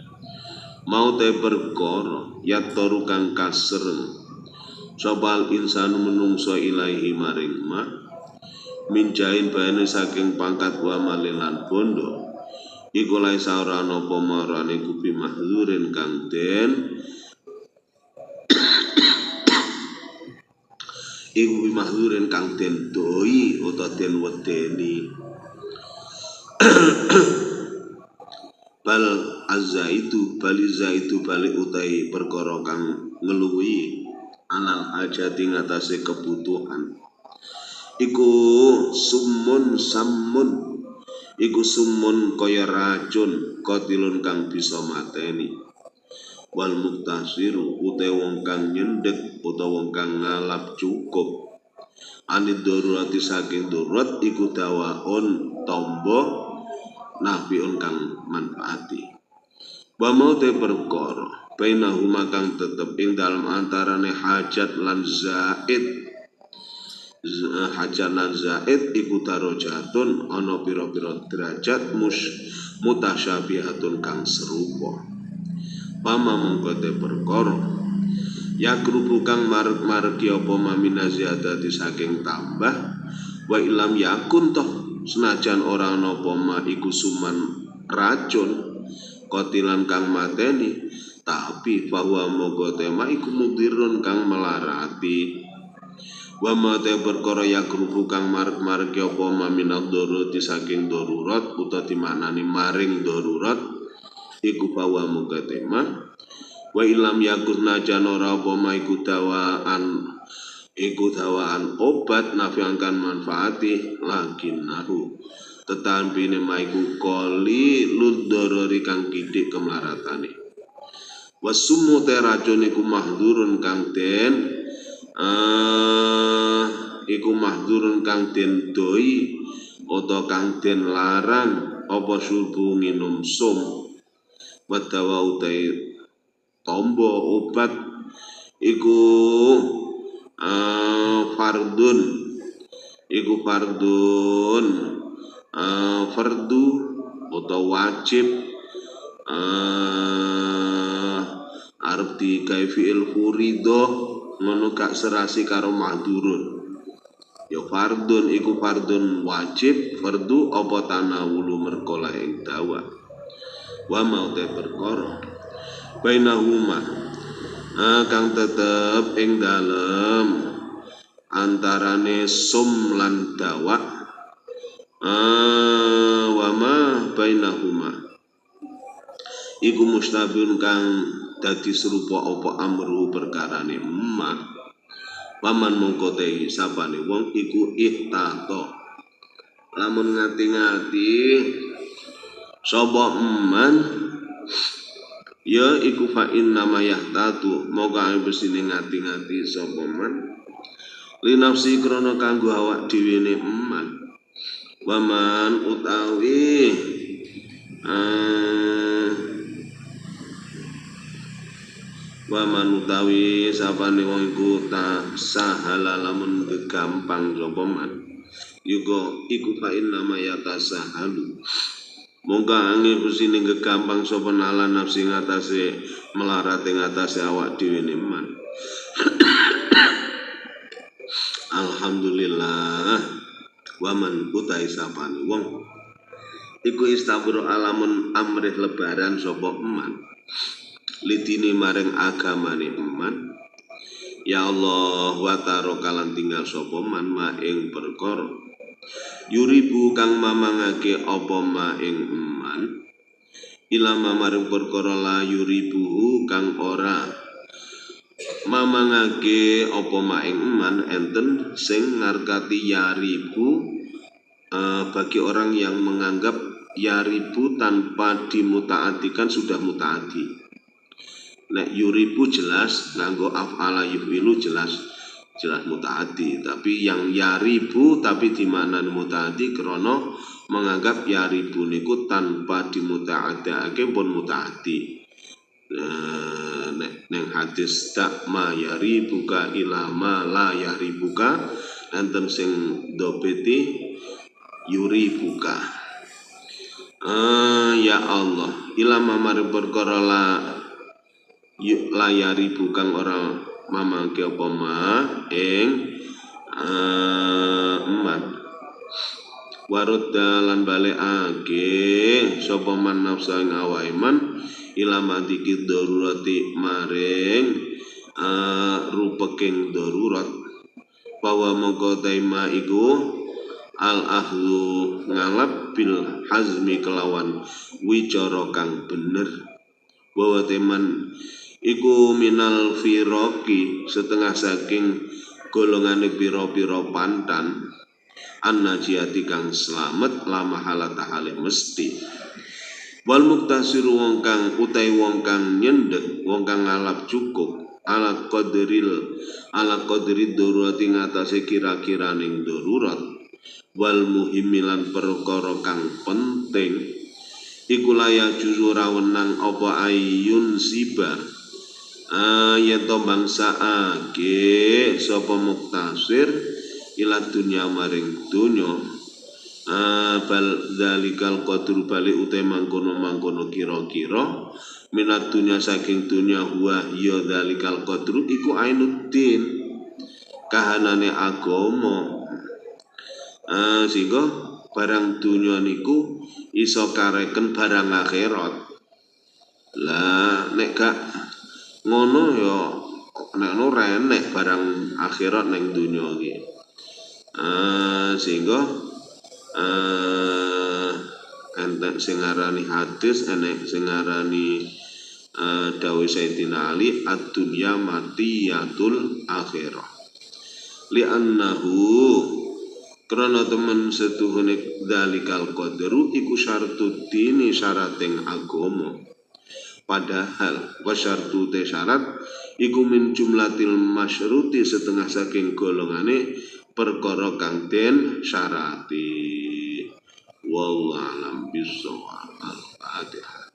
mau te perkara yatoru kang kasereng sobal insanu menungso ilahi maring ma minjain bayane saking pangkat wa malilan bondo iku lae ora ana apa marane kupi mahzurin kang den iku mahzurin kang den doi utawa den wedeni bal baliza itu balik utai perkara kang ngeluwi alal hajati ngatasé kebutuhan iku summun kaya racun kotilun kang bisa mateni wal muktasiru uta wong kang nyendek utawa wong kang ngalap cukup anid darurati saking darurat iku dawaon tombo nafiun kang manfaati wa mau te perkara bainahuma kang tetep ing dalam antarane hajat lan zaid iku darajatun ana pira-pira derajat mutasyabihatun kang serupa pama mengko te perkara yakrubu kang marek-mareki apa mamina ziyadati saking tambah wa ilam yakun toh senajan ora ana apa ma iku suman racun kotilan kang mateni tapi bahwa moga tema iku mudirun kang melarati wa ma te perkara yakrubu kang marek-mareki apa maminad darurati saking darurat utawa dimaknani maring darurat iku bahwa moga tema wa ilam yakun najan ora apa ma iku dawaan obat nafiangkan manfaati lakinnahu tetampine ma iku koli ludorori kang kidik kemaratane wasumu te racun iku mahdurun kang den doi utawa kang den larang apa subuh minum sum wadawa utai tombo obat iku fardun fardu atau wajib arep digawe fi'il furido ngono gak serasi karo mahdurun ya fardun iku fardun wajib fardu apa tanawulu merkola ing dawa wa mau te perkara bainahuma kang tetep ing dalem antarane sum lan dawa wa ma bainahuma iku mustabun kang dadi serupa apa amru perkarane emak paman mongko te sabane wong iku ihtato lamun ngati-ngati sapa eman ya iku fa inna ma yahtatu moga besine ngati-ngati sapa man li nafsi krana kanggo awak dhewe ne eman waman utawi sapane wong iku sahala lamun gampang sapa man yuga iku fa inna ma yatasahalu mongga angin besine gampang sapa nala nafsi ngatasé melarat ing ngatasé awak dhewe man alhamdulillah waman utai sapane wong iku istabro alamun amrih lebaran sapa eman lidini maring agamane eman ya Allah wa tarokalan tinggal sapa man ma ing perkara yuribu kang mamangake apa ma ing eman ilama maring perkara la yuribu kang ora mamangake apa ma ing eman enten sing ngarkati yaribu bagi orang yang menganggap yaribu tanpa dimutaatikan sudah mutaati. Nek yuribu jelas nganggo af'ala yufilu jelas mutaati, tapi yang yaribu tapi di mana mutaati krono menganggap yaribu niku tanpa dimutaatiake pun mutaati. Neng hadis tak ma yaribuka ilama la yaribuka enten sing dopeti yuribuka. Ya Allah ilama mari perkara layari bukan orang mamangke apa ma ing eman warud dalan balekake sapa man nafsa ing awake man ilama dikit darurati maring rupeking darurat bahwa mongko tema iku al ahlu ngalap bil hazmi kelawan wicara kang bener bahwa teman iku minal firoki setengah saking golongane piro-piro pantan an-najiyati kang slamet la mahala tahale mesti Wal muktasiru wong kang nyendek, wong kang ngalap cukup ala qadri darurati ngatasé kira-kiraning darurat. Wal muhimilan perkara kang penting iku laya juzu rawenang apa ayun siba yen to bangsaake sapa muktasir ila dunya maring dunya bal zalikal qadru bali uta mangkono kira-kira minat dunya saking dunya huwa ya zalikal qadru iku ainuddin kahanane agama. Sehingga barang dunia niku iso kareken barang akhirat. Lah nek gak ngono ya nek ora enek barang akhirat ning dunia iki. Sehingga enten sing ngarani hadis, enek sing ngarani dawuh Sayyidina Ali ad-dunya matiyatul akhirah. Li'annahu karena temen setuhune dalikal qadru iku syartuddini syarating agama. Padahal wasyartu te syarat iku min jumlatil masyruti setengah saking golongane perkara kang den syarati. Wallahu a'lam bishawab. Al-Fatihah.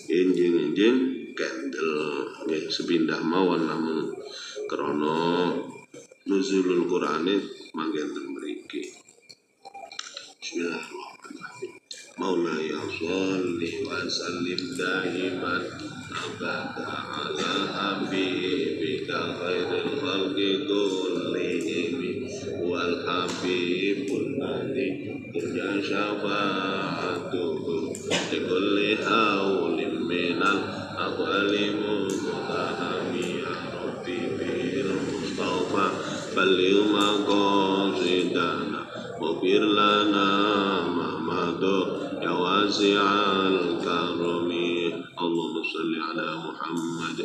Enjing kendel nggih sepindah mawon namung krana nuzulul Qur'ane manggen mriki. Bismillahirrahmanirrahim. Maulaya sholli wa sallim daiman abada ala habibika khairil khalqi kullihim wal habibul ladzi turja syafa'atuhu likulli hawlin minal aqwali mutahami ya rabbi bil mustafa balil maqasidana wafir lana mamadu ya wasi'al karami Allahumma salli ala Muhammad